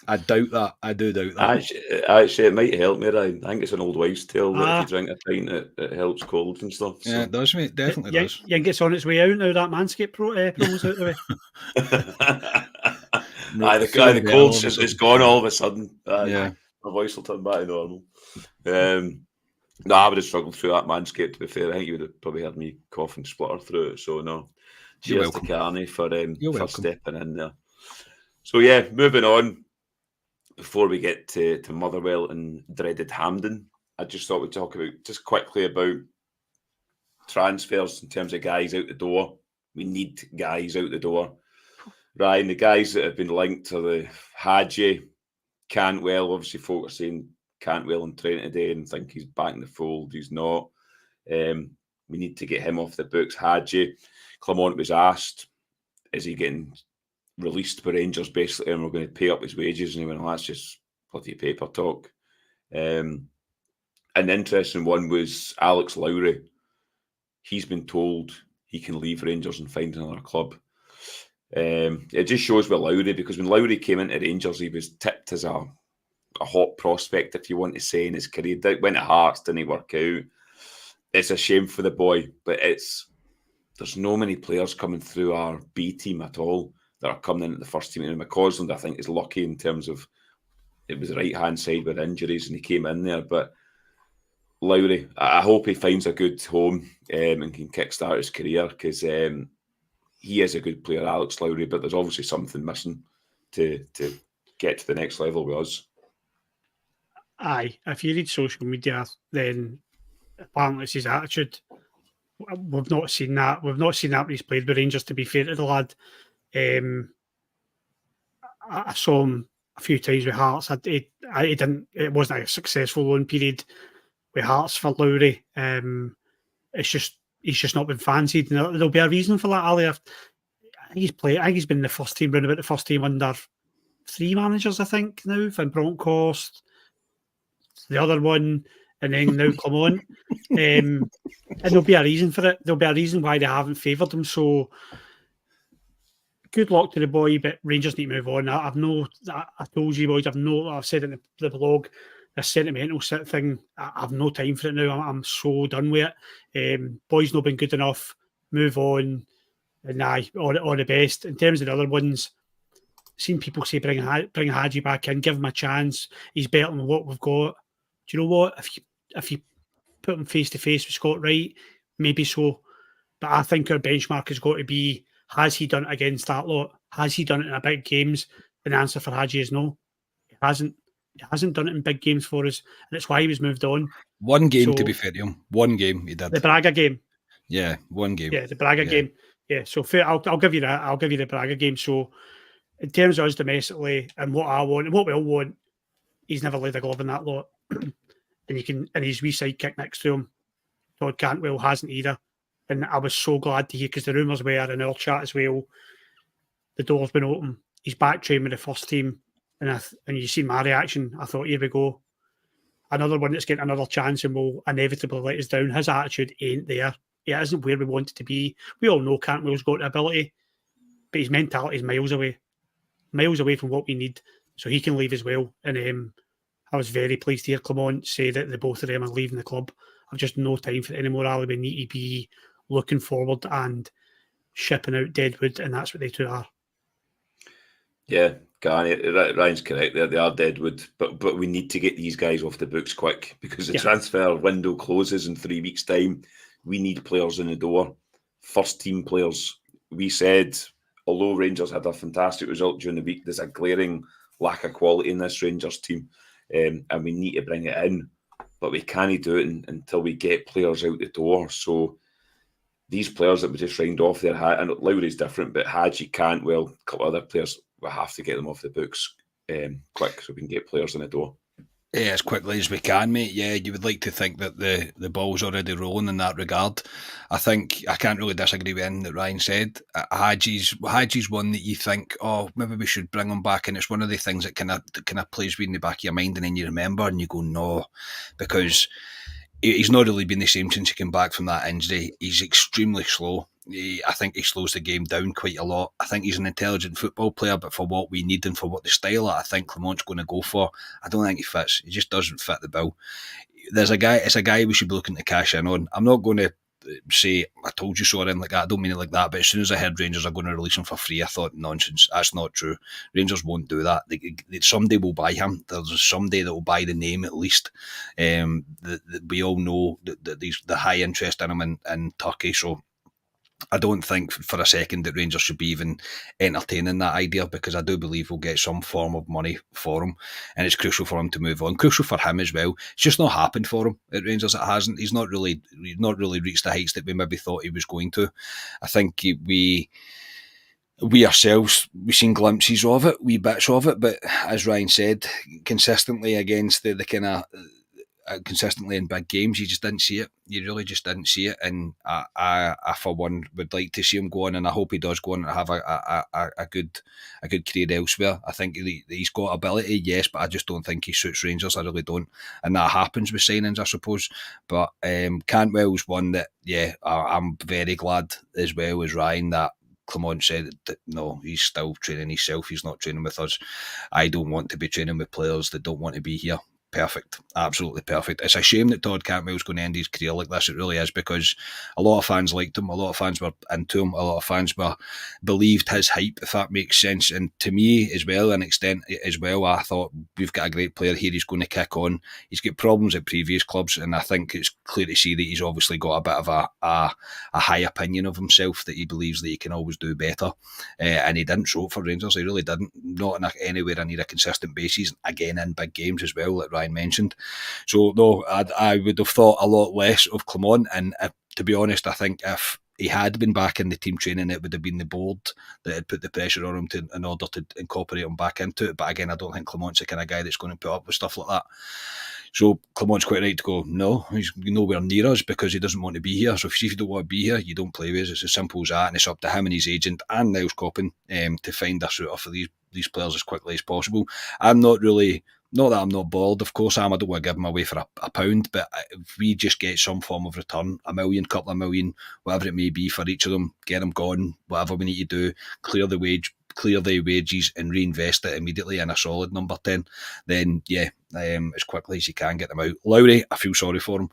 I doubt that. I do doubt that. Actually, it might help me, Ryan. I think it's an old wives' tale that if you drink a pint, it helps colds and stuff. So. Yeah, it does, mate. Definitely does. You think it's on its way out now, that Manscaped promo's out the way. The cold, it's gone all of a sudden. My voice will turn back to normal. I would have struggled through that, Manscaped, to be fair. I think you would have probably heard me cough and splutter through it. So, no. Cheers to Carney for stepping in there. So, yeah, moving on. Before we get to Motherwell and dreaded Hamden, I just thought we'd talk just quickly about transfers in terms of guys out the door. We need guys out the door. Ryan, the guys that have been linked to the Hadji, Cantwell, obviously folk are saying Cantwell in training today and think he's back in the fold. He's not. We need to get him off the books. Hadji, Clement was asked, is he getting released by Rangers basically, and we're going to pay up his wages, and he went, well, that's just bloody paper talk. An interesting one was Alex Lowry. He's been told he can leave Rangers and find another club. It just shows with Lowry, because when Lowry came into Rangers, he was tipped as a hot prospect, if you want to say, in his career. Went to Hearts, didn't work out. It's a shame for the boy, but there's no many players coming through our B team at all that are coming in at the first team. And McCausland, I think, is lucky in terms of it was the right-hand side with injuries and he came in there. But Lowry, I hope he finds a good home and can kickstart his career, because he is a good player, Alex Lowry, but there's obviously something missing to get to the next level with us. Aye, if you read social media, then apparently it's his attitude. We've not seen that. We've not seen that when he's played with Rangers, to be fair to the lad. I saw him a few times with Hearts. It wasn't a successful loan period with Hearts for Lowry. He's just not been fancied. And there'll be a reason for that, Ali. I think he's been in the first team, round about the first team under 3 managers, I think, now. Van Bronckhorst, the other one, and then now Clement. And there'll be a reason for it. There'll be a reason why they haven't favoured him. So good luck to the boy, but Rangers need to move on. I told you boys, I've said in the blog, this sentimental thing, I've no time for it now. I'm so done with it. Boys not been good enough. Move on. And all the best. In terms of the other ones, seen people say bring Hadji back in, give him a chance. He's better than what we've got. Do you know what? If you put him face to face with Scott Wright, maybe so. But I think our benchmark has got to be, has he done it against that lot? Has he done it in a big games? And the answer for Hadji is no. He hasn't. He hasn't done it in big games for us, and it's why he was moved on. One game, to be fair to him. One game he did. The Braga game. Yeah, one game. Yeah, the Braga game. Yeah, so fair, I'll give you that. I'll give you the Braga game. So in terms of us domestically and what I want and what we all want, he's never laid a glove in that lot. And his wee sidekick next to him, Todd Cantwell, hasn't either. And I was so glad to hear, because the rumours were in our chat as well, the door's been open. He's back training with the first team. And you see my reaction. I thought, here we go. Another one that's getting another chance and will inevitably let us down. His attitude ain't there. It isn't where we want it to be. We all know Cantwell's got the ability, but his mentality is miles away from what we need. So he can leave as well. And I was very pleased to hear Clement say that the both of them are leaving the club. I've just no time for it anymore, Ali. We need to be looking forward and shipping out Deadwood, and that's what they two are. Yeah, Ryan's correct there. They are Deadwood, but we need to get these guys off the books quick, because the transfer window closes in 3 weeks' time. We need players in the door, first team players. We said, although Rangers had a fantastic result during the week, there's a glaring lack of quality in this Rangers team, and we need to bring it in, but we can't do it until we get players out the door. So these players that we just round off there, and Lowry's different, but Hadji, Cantwell, a couple of other players, we have to get them off the books quick so we can get players in the door. Yeah, as quickly as we can, mate. Yeah, you would like to think that the ball's already rolling in that regard. I think I can't really disagree with anything that Ryan said. Hadji's one that you think, oh, maybe we should bring him back, and it's one of the things that kind of plays in the back of your mind, and then you remember and you go, no, because he's not really been the same since he came back from that injury. He's extremely slow. I think he slows the game down quite a lot. I think he's an intelligent football player, but for what we need and for what the style that I think Clement's going to go for, I don't think he fits. He just doesn't fit the bill. It's a guy we should be looking to cash in on. I'm not going to say, I told you so, or anything like that. I don't mean it like that, but as soon as I heard Rangers are going to release him for free, I thought, nonsense, that's not true. Rangers won't do that. Somebody will buy him. There's somebody that will buy the name at least. We all know that the high interest in him in Turkey, so I don't think for a second that Rangers should be even entertaining that idea, because I do believe we'll get some form of money for him, and it's crucial for him to move on. Crucial for him as well. It's just not happened for him at Rangers. It hasn't. He's not really reached the heights that we maybe thought he was going to. I think we ourselves, we've seen glimpses of it, wee bits of it, but as Ryan said, consistently against the kind of consistently in big games, you just didn't see it. You really just didn't see it, and I for one would like to see him go on, and I hope he does go on and have a good career elsewhere. I think he's got ability, yes, but I just don't think he suits Rangers. I really don't, and that happens with signings, I suppose. But Cantwell's one that, yeah, I'm very glad as well as Ryan that Clement said that no, he's still training himself. He's not training with us. I don't want to be training with players that don't want to be here. Perfect. Absolutely perfect. It's a shame that Todd Cantwell's going to end his career like this. It really is, because a lot of fans liked him. A lot of fans were into him. A lot of fans believed his hype, if that makes sense. And to me as well, an extent as well, I thought we've got a great player here. He's going to kick on. He's got problems at previous clubs, and I think it's clear to see that he's obviously got a bit of a high opinion of himself, that he believes that he can always do better. And he didn't show it for Rangers. He really didn't. Not anywhere near a consistent basis. Again, in big games as well, like Ryan mentioned. So no, I would have thought a lot less of Clement, and to be honest, I think if he had been back in the team training, it would have been the board that had put the pressure on him in order to incorporate him back into it. But again, I don't think Clement's the kind of guy that's going to put up with stuff like that. So Clement's quite right to go, no, he's nowhere near us, because he doesn't want to be here. So if you don't want to be here, you don't play with us. It's as simple as that, and it's up to him and his agent and Niles Coppin to find a suitor for these players as quickly as possible. Not that I'm not bored, of course I am. I don't want to give them away for a pound, but if we just get some form of return, $1 million, couple of million, whatever it may be for each of them, get them gone, whatever we need to do, clear the wages and reinvest it immediately in a solid number 10, then yeah, as quickly as you can get them out. Lowry, I feel sorry for him.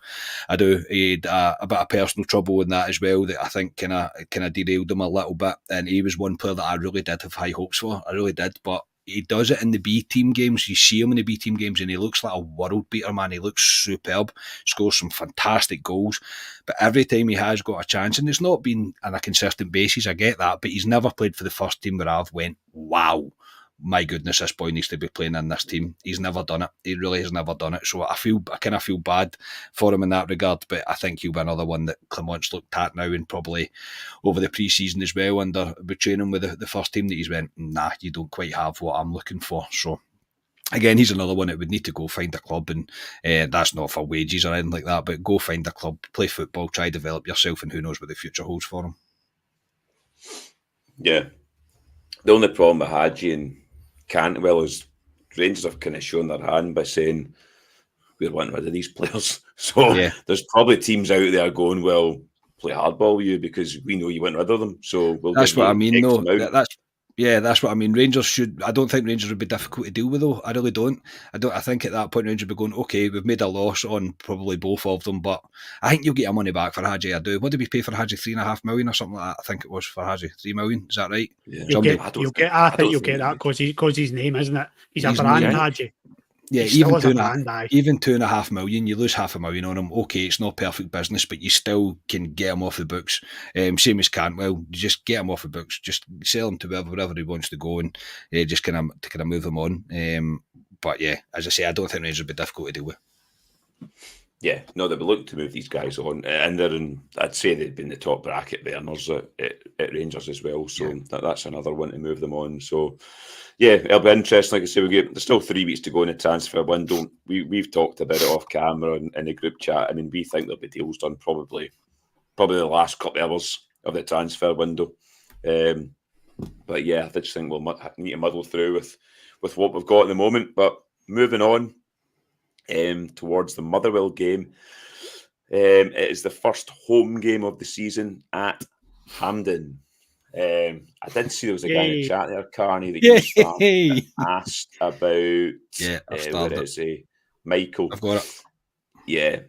I do. He had a bit of personal trouble in that as well, that I think kind of derailed him a little bit, and he was one player that I really did have high hopes for. I really did, but he does it in the B team games. You see him in the B team games and he looks like a world beater, man. He looks superb, scores some fantastic goals, but every time he has got a chance, and it's not been on a consistent basis, I get that, but he's never played for the first team where I've went, wow, my goodness, this boy needs to be playing in this team. He's never done it. He really has never done it. So I kind of feel bad for him in that regard, but I think he'll be another one that Clement's looked at now, and probably over the pre-season as well, under training with the first team, that he's went, nah, you don't quite have what I'm looking for. So again, he's another one that would need to go find a club, and that's not for wages or anything like that, but go find a club, play football, try develop yourself, and who knows what the future holds for him. Yeah. The only problem with Hadji and Cantwell is Rangers have kind of shown their hand by saying we're wanting rid of these players. So there's probably teams out there going, well, play hardball you because we know you want rid of them. So that's what I mean, though. That's what I mean. I don't think Rangers would be difficult to deal with, though. I really don't. I think at that point Rangers would be going, okay, we've made a loss on probably both of them, but I think you'll get your money back for Hadji. I do. What did we pay for Hadji? $3.5 million or something like that? I think it was for Hadji. $3 million. Is that right? Yeah. I think you'll get that because his name, isn't it? He's a brand, Hadji. Yeah, even $2.5 million, you lose $500,000 on him. Okay, it's not perfect business, but you still can get him off the books. Same as Cantwell, you just get him off the books, just sell him to wherever he wants to go, and just kind of move him on. But yeah, as I say, I don't think Rangers would be difficult to deal with. Yeah, no, they would look to move these guys on, and they're in. I'd say they've been the top bracket earners at Rangers as well. So that's another one to move them on. So. Yeah, it'll be interesting. Like I say, there's still 3 weeks to go in the transfer window. We've talked about it off camera in the group chat. I mean, we think there'll be deals done probably the last couple of hours of the transfer window. But yeah, I just think we'll need to muddle through with what we've got at the moment. But moving on towards the Motherwell game, it is the first home game of the season at Hamden. I did see there was a guy in the chat there, Carney, that asked about Michael. I've got it. Yeah,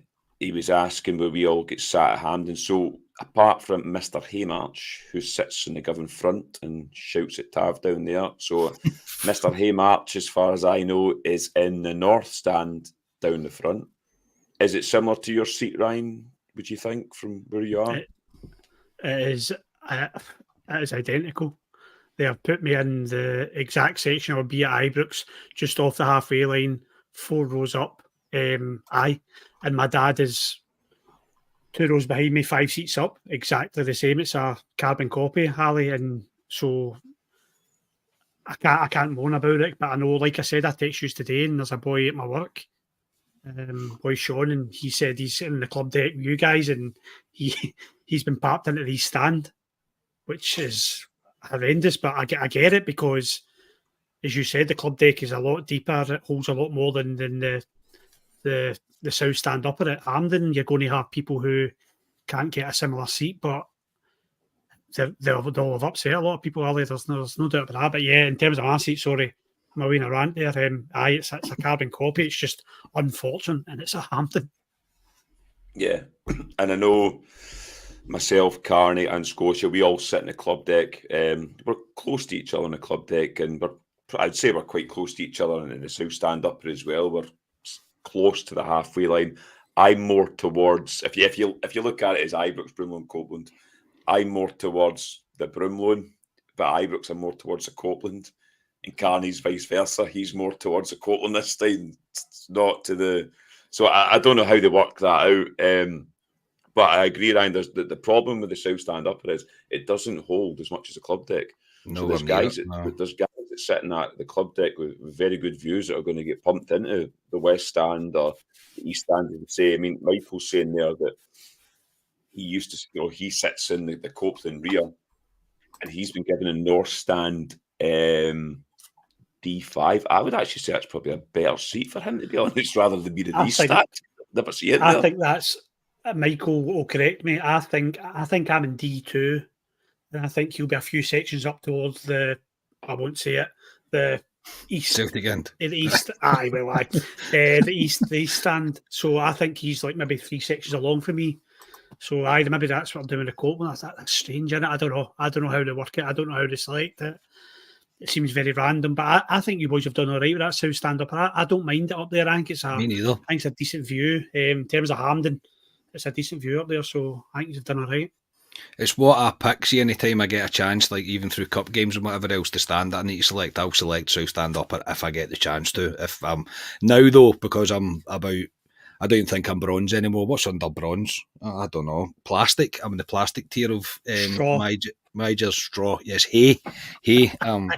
he was asking where we all get sat at Hamden. So apart from Mr. Haymarch, who sits in the Govan front and shouts at Tav down there, so Mr. Haymarch, as far as I know, is in the north stand down the front. Is it similar to your seat, Ryan, would you think, from where you are? It is. It is identical. They have put me in the exact section, or be at Ibrox, just off the halfway line, 4 rows up. And my dad is 2 rows behind me, 5 seats up, exactly the same. It's a carbon copy, Harley, and so I can't moan about it. But I know, like I said, I text you today, and there's a boy at my work, boy Sean, and he said he's in the club deck with you guys, and he's been parked into the stand, which is horrendous, but I get it because, as you said, the club deck is a lot deeper. It holds a lot more than the south stand up at Hamden. You're going to have people who can't get a similar seat, but they'll have upset a lot of people, Ali. There's no doubt about that. But yeah, in terms of my seat, sorry, I'm away in a rant there. It's a carbon copy. It's just unfortunate, and it's a Hampton. Yeah, and I know myself, Carney, and Scotia, we all sit in the club deck. We're close to each other in the club deck, and I'd say we're quite close to each other in the south stand upper as well. We're close to the halfway line. I'm more towards, if you look at it as Ibrox, Broomlow, and Copeland, I'm more towards the Broomlow, but Ibrox are more towards the Copeland, and Carney's vice versa. He's more towards the Copeland this time, not to the. So I don't know how they work that out. But I agree, Ryan, the problem with the south stand upper is it doesn't hold as much as a club deck. So there's guys that sitting at the club deck with very good views that are going to get pumped into the west stand or the east stand, you would say. I mean, Michael's saying there that he used to, he sits in the Copeland rear, and he's been given a north stand D5. I would actually say that's probably a better seat for him, to be honest, rather than be the D stand. Never see it. I think that's. Michael will correct me. I think I'm in D2, and I think he'll be a few sections up towards the. I won't say it. The east. Celtic end. The east. The east stand. So I think he's like maybe 3 sections along from me. So maybe that's what I'm doing with Copeland. That's strange, isn't it? I don't know how to work it. I don't know how to select it. It seems very random, but I think you boys have done all right with that south stand up. I don't mind it up there. I think it's a decent view in terms of Hamden. It's a decent view up there, so I think you've done all right. It's what I pick. See, anytime I get a chance, like even through cup games and whatever else to stand, I need to select. I'll select South Stand Upper if I get the chance to. If now though, because I'm about, I don't think I'm bronze anymore. What's under bronze? I don't know. Plastic. I'm in the plastic tier of Straw. Major's straw. Yes, hay.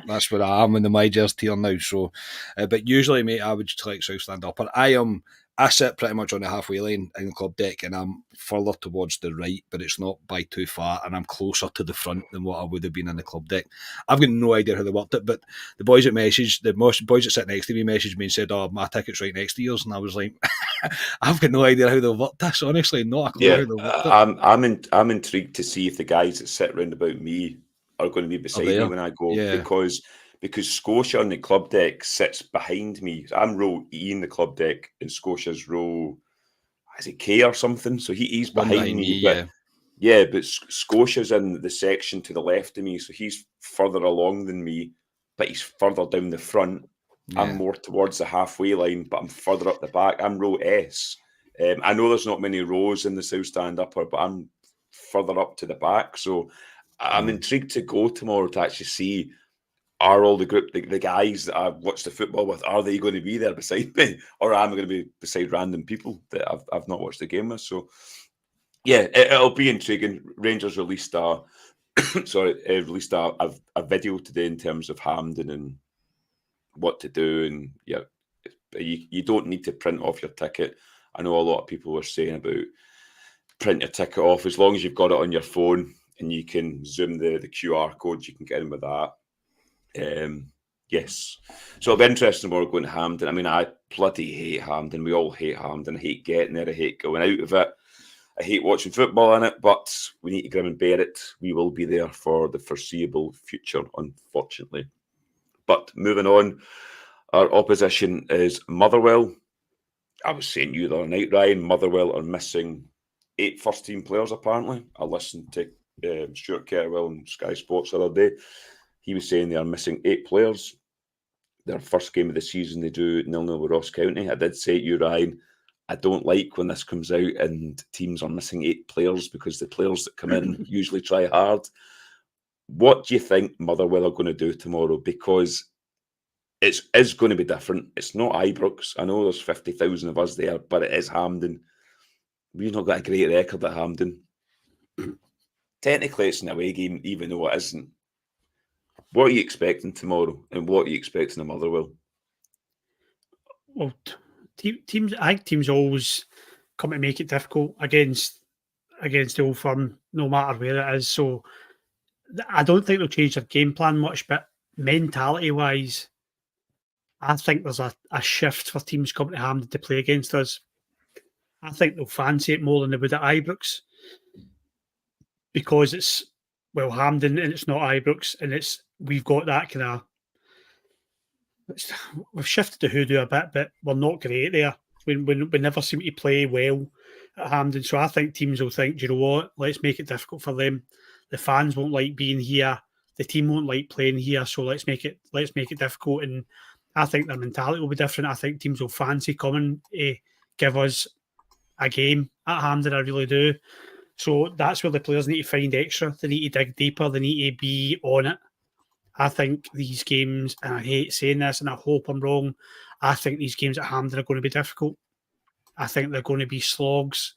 That's where I am in the Major's tier now. So, but usually, mate, I would select South Stand Upper. I sit pretty much on the halfway line in the club deck, and I'm further towards the right, but it's not by too far, and I'm closer to the front than what I would have been in the club deck. I've got no idea how they worked it, but the boys that sit next to me messaged me and said, "Oh, my ticket's right next to yours," and I was like, "I've got no idea how they worked this. Honestly, not a clue how they worked it." I'm intrigued to see if the guys that sit round about me are going to be beside me when I go, because Scotia on the club deck sits behind me. I'm row E in the club deck, and Scotia's row, is it K or something? So he's behind me. But Scotia's in the section to the left of me, so he's further along than me, but he's further down the front. Yeah. I'm more towards the halfway line, but I'm further up the back. I'm row S. I know there's not many rows in the South Stand Upper, but I'm further up to the back. So I'm intrigued to go tomorrow to actually see, are all the group, the guys that I've watched the football with, are they going to be there beside me? Or am I going to be beside random people that I've not watched the game with? So, yeah, it'll be intriguing. Rangers released a video today in terms of Hamden and what to do. And yeah, you don't need to print off your ticket. I know a lot of people were saying about print your ticket off. As long as you've got it on your phone and you can zoom the QR code, you can get in with that. Yes. So it'll be interesting tomorrow going to Hamden. I mean, I bloody hate Hamden. We all hate Hamden. I hate getting there. I hate going out of it. I hate watching football in it, but we need to grim and bear it. We will be there for the foreseeable future, unfortunately. But moving on, our opposition is Motherwell. I was saying to you the other night, Ryan, Motherwell are missing 8 first-team players, apparently. I listened to Stuart Kettlewell on Sky Sports the other day. He was saying they are missing 8 players. Their first game of the season, they do 0-0 with Ross County. I did say to you, Ryan, I don't like when this comes out and teams are missing 8 players, because the players that come in usually try hard. What do you think Motherwell are going to do tomorrow? Because it is going to be different. It's not Ibrox. I know there's 50,000 of us there, but it is Hamden. We've not got a great record at Hamden. Technically, it's an away game, even though it isn't. What are you expecting tomorrow, and what are you expecting of Motherwell? Well, teams always come to make it difficult against the Old Firm, no matter where it is. So I don't think they'll change their game plan much, but mentality-wise, I think there's a shift for teams coming to Hamden to play against us. I think they'll fancy it more than they would at Ibrox, because it's, well, Hamden and it's not Ibrox, and we've got that kind of, we've shifted the hoodoo a bit, but we're not great there. We never seem to play well at Hamden. So I think teams will think, do you know what, let's make it difficult for them. The fans won't like being here. The team won't like playing here. So let's make it difficult. And I think their mentality will be different. I think teams will fancy coming to give us a game at Hamden. I really do. So that's where the players need to find extra. They need to dig deeper. They need to be on it. I think these games, and I hate saying this, and I hope I'm wrong, I think these games at Hamden are going to be difficult. I think they're going to be slogs.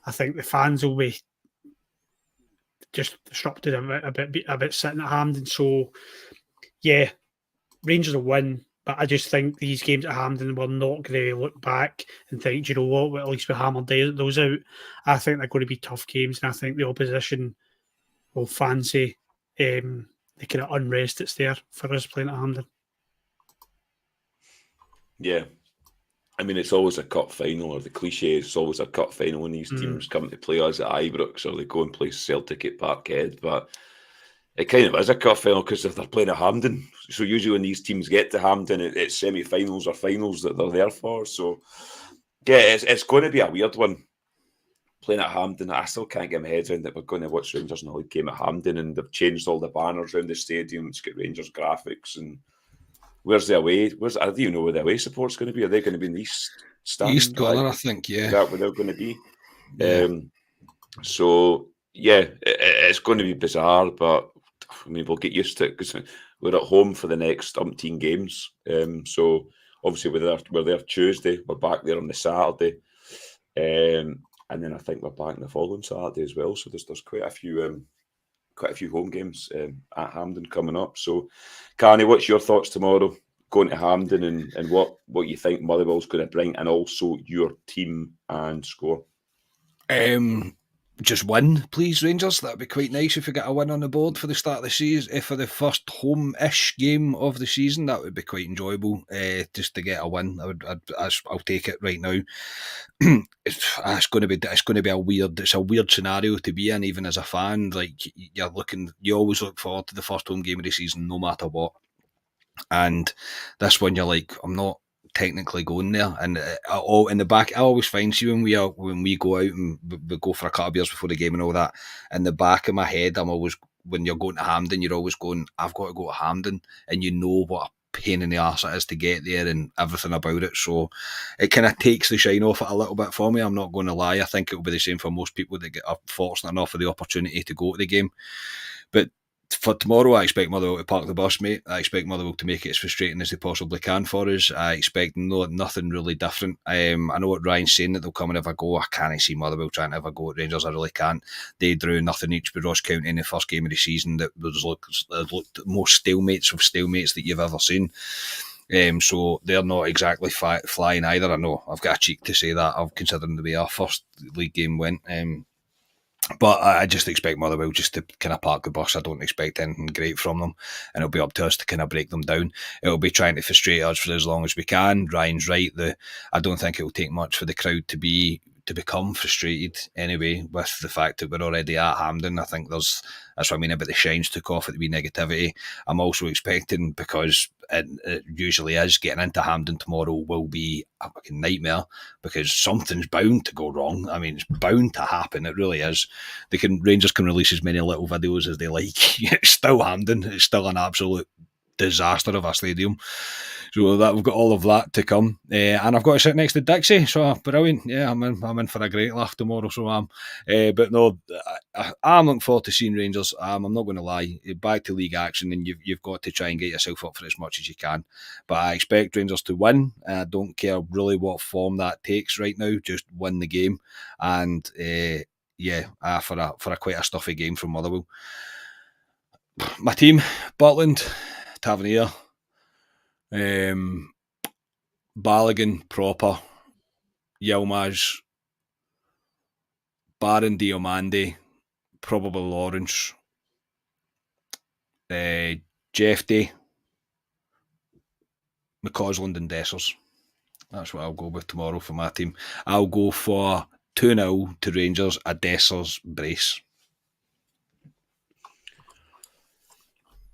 I think the fans will be just disrupted a bit sitting at Hamden. So, yeah, Rangers will win, but I just think these games at Hamden, we're not going to look back and think, do you know what, well, at least we hammered those out. I think they're going to be tough games, and I think the opposition will fancy the kind of unrest that's there for us playing at Hamden. Yeah. I mean, it's always a cup final, or the cliche is always a cup final when these teams come to play us at Ibrox, or they go and play Celtic at Parkhead. But it kind of is a cup final, because if they're playing at Hamden, so usually when these teams get to Hamden, it's semi-finals or finals that they're there for. So, yeah, it's going to be a weird one. Playing at Hamden, I still can't get my head around that we're going to watch Rangers in a league game at Hamden, and they've changed all the banners around the stadium. It's got Rangers graphics, and where's the away? I don't even know where the away support's going to be. Are they going to be in the East stand? East corner, I think, yeah. Is that where they're going to be? Yeah. So, it's going to be bizarre, but I mean, we'll get used to it because we're at home for the next umpteen games. So obviously we're there Tuesday. We're back there on the Saturday, and then I think we're back on the following Saturday as well. So there's quite a few home games at Hamden coming up. So, Carney, what's your thoughts tomorrow? Going to Hamden and what you think Motherwell's going to bring, and also your team and score. Just win, please, Rangers. That'd be quite nice if we get a win on the board for the start of the season. For the first home-ish game of the season, that would be quite enjoyable. Just to get a win, I'll take it right now. It's going to be a weird scenario to be in, even as a fan. Like you always look forward to the first home game of the season, no matter what. And this one, you're like, I'm not technically going there, and in the back, I always find when we go out and we go for a couple of beers before the game and all that. In the back of my head, I'm always, when you're going to Hamden, you're always going, I've got to go to Hamden, and you know what a pain in the arse it is to get there and everything about it. So it kind of takes the shine off it a little bit for me. I'm not going to lie. I think it will be the same for most people that get fortunate enough for the opportunity to go to the game. But for tomorrow, I expect Motherwell to park the bus, mate. I expect Motherwell to make it as frustrating as they possibly can for us. I expect nothing really different. I know what Ryan's saying, that they'll come and have a go. I can't see Motherwell trying to have a go at Rangers. I really can't. They drew nothing each with Ross County in the first game of the season. That was looked most stalemates of stalemates that you've ever seen. So they're not exactly flying either. I know I've got a cheek to say that, considering the way our first league game went. But I just expect Motherwell just to kind of park the bus. I don't expect anything great from them, and it'll be up to us to kind of break them down. It'll be trying to frustrate us for as long as we can. Ryan's right. I don't think it will take much for the crowd to become frustrated anyway with the fact that we're already at Hamden. I think that's what I mean about the shines took off at the wee negativity. I'm also expecting, because it usually is, getting into Hamden tomorrow will be a fucking nightmare, because something's bound to go wrong. I mean, it's bound to happen. It really is. Rangers can release as many little videos as they like. It's still Hamden. It's still an absolute disaster of a stadium. So that we've got all of that to come, and I've got to sit next to Dixie. So brilliant. Yeah, I'm in for a great laugh tomorrow. So I'm, but no, I'm looking forward to seeing Rangers. I'm not going to lie. Back to league action, and you've got to try and get yourself up for as much as you can. But I expect Rangers to win. I don't care really what form that takes right now. Just win the game, and for a quite a stuffy game from Motherwell. My team: Butland, Tavernier, Balogun, Proper, Yilmaz, Baron, Diomande, probably Lawrence, Jefte, McCausland and Dessers. That's what I'll go with tomorrow for my team. I'll go for 2-0 to Rangers, a Dessers brace.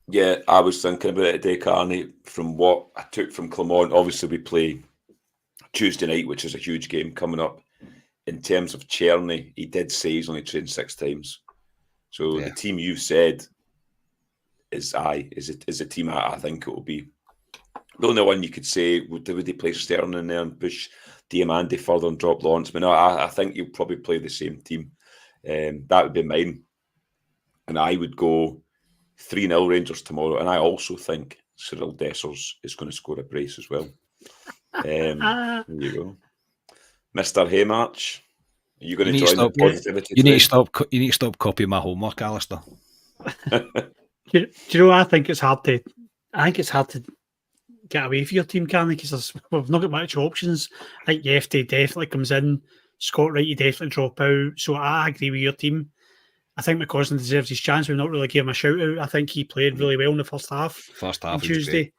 Yeah, I was thinking about it today, Carney. From what I took from Clermont, obviously we play Tuesday night, which is a huge game coming up. In terms of Czerny, he did say he's only trained 6 times. So the team you've said is a team I think it will be. The only one you could say, would they play Sterling in there and push Diamande further and drop Lawrence? But no, I think you'll probably play the same team. That would be mine. And I would go 3-0 Rangers tomorrow. And I also think Cyril Dessers is going to score a brace as well. There you go. Mr. Haymarch, are you going to join the positivity? You need to stop copying my homework, Alistair. Do you know, I think it's hard to get away for your team, Carney, because we've not got much options. I think Jefte definitely comes in. Scott Wright, you definitely drop out. So I agree with your team. I think McCausland deserves his chance. We've not really given him a shout out. I think he played really well in the first half. First half on Tuesday.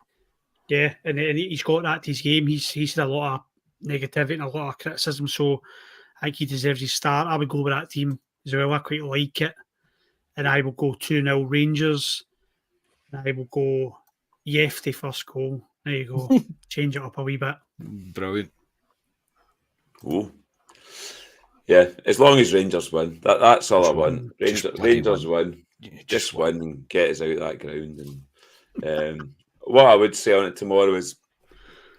Yeah, and he's got that to his game. He's had a lot of negativity and a lot of criticism. So I think he deserves his start. I would go with that team as well. I quite like it. And I will go 2-0 Rangers. And I will go Jefte first goal. There you go. Change it up a wee bit. Brilliant. Oh. Yeah, as long as Rangers win. That's all I want. Rangers win. Just win and get us out of that ground. And what I would say on it tomorrow is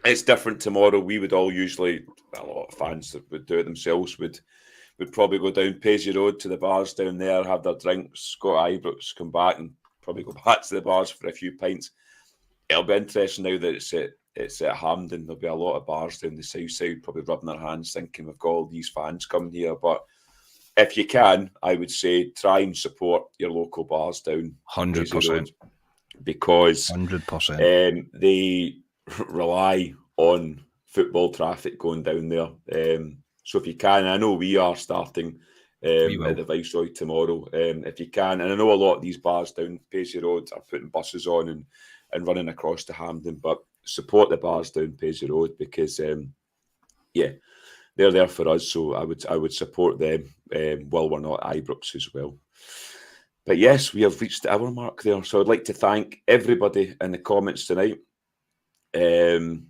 it's different tomorrow. We would all usually, a lot of fans that would do it themselves, would would probably go down Paisley Road to the bars down there, have their drinks, go to Ibrox, come back and probably go back to the bars for a few pints. It'll be interesting now that it's at Hamden. There'll be a lot of bars down the south side probably rubbing their hands thinking we've got all these fans coming here. But if you can, I would say try and support your local bars down 100%. Because 100%. They rely on football traffic going down there. So if you can, I know we are starting at the Viceroy tomorrow. If you can, and I know a lot of these bars down Paisley Road are putting buses on and running across to Hamden, but support the bars down Paisley Road because, they're there for us. So I would support them while we're not at Ibrox as well. But yes, we have reached the hour mark there. So I'd like to thank everybody in the comments tonight. And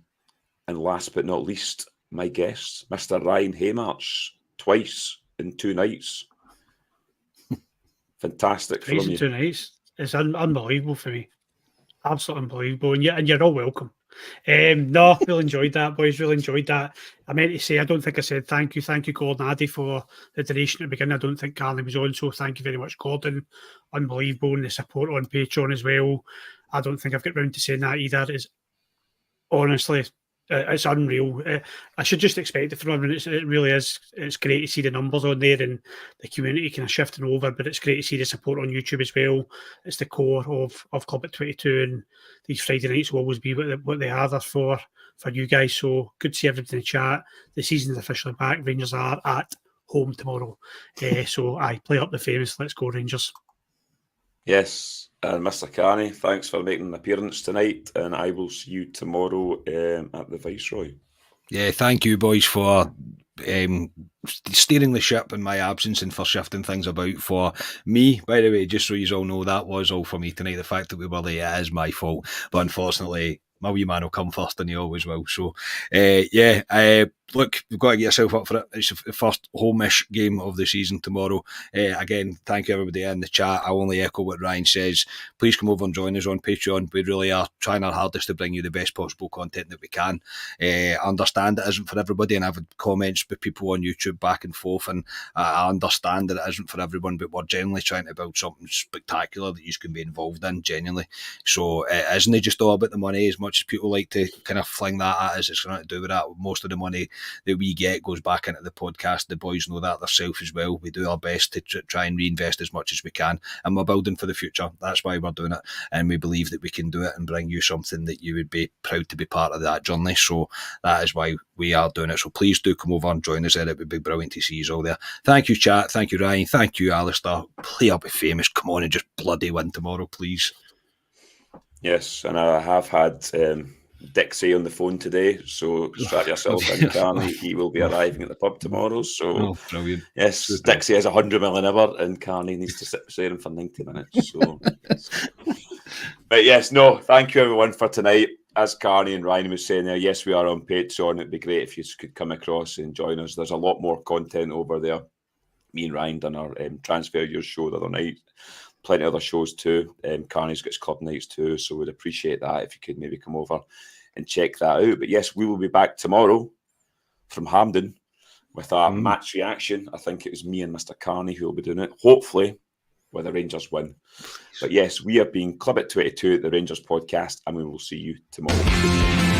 last but not least, my guests, Mr. Ryan Haymarch, twice in 2 nights. Fantastic Twice from in you. 2 nights. It's unbelievable for me. Absolutely unbelievable. And you're all welcome. No, really enjoyed that, boys. Really enjoyed that. I meant to say, I don't think I said thank you. Thank you, Gordon Addy, for the donation at the beginning. I don't think Carly was on, so thank you very much, Gordon. Unbelievable. And the support on Patreon as well. I don't think I've got round to saying that either. It's honestly, it's unreal. I should just expect it from everyone. It really is. It's great to see the numbers on there and the community kind of shifting over, but it's great to see the support on YouTube as well. It's the core of Club at 22, and these Friday nights will always be what they are there for you guys. So good to see everybody in the chat. The season's officially back. Rangers are at home tomorrow. So I play up the famous Let's Go Rangers. Yes, and Mr. Carney, thanks for making an appearance tonight, and I will see you tomorrow at the Viceroy. Yeah, thank you, boys, for steering the ship in my absence and for shifting things about for me. By the way, just so you all know, that was all for me tonight. The fact that we were there is my fault, but unfortunately, my wee man will come first, and he always will. So, look, you've got to get yourself up for it. It's the first home-ish game of the season tomorrow. Again, thank you everybody in the chat. I only echo what Ryan says. Please come over and join us on Patreon. We really are trying our hardest to bring you the best possible content that we can. I understand it isn't for everybody, and I've had comments with people on YouTube back and forth, and I understand that it isn't for everyone, but we're generally trying to build something spectacular that you can be involved in, genuinely. So it isn't just all about the money, as much as people like to kind of fling that at us. It's nothing to do with that. Most of the money that we get goes back into the podcast. The boys know that themselves as well. We do our best to try and reinvest as much as we can, and we're building for the future. That's why we're doing it, and we believe that we can do it and bring you something that you would be proud to be part of that journey. So that is why we are doing it. So please do come over and join us there. It would be brilliant to see you all there. Thank you, chat. Thank you, Ryan. Thank you, Alistair. Play up with famous. Come on and just bloody win tomorrow, please. Yes, and I have had Dixie on the phone today, so strap yourself in, Carney. He will be arriving at the pub tomorrow. So, brilliant. Yes, super. Dixie has 100 mile an hour, and Carney needs to sit beside him for 90 minutes. So, but yes, no, thank you everyone for tonight. As Carney and Ryan was saying there, yes, we are on Patreon. It'd be great if you could come across and join us. There's a lot more content over there. Me and Ryan done our Transfer Years show the other night. Plenty of other shows too. Carney's got his club nights too, so we'd appreciate that if you could maybe come over and check that out. But yes, we will be back tomorrow from Hamden with our match reaction. I think it was me and Mr. Carney who will be doing it, hopefully, where the Rangers win. But yes, we have been Club at 22 at the Rangers podcast, and we will see you tomorrow.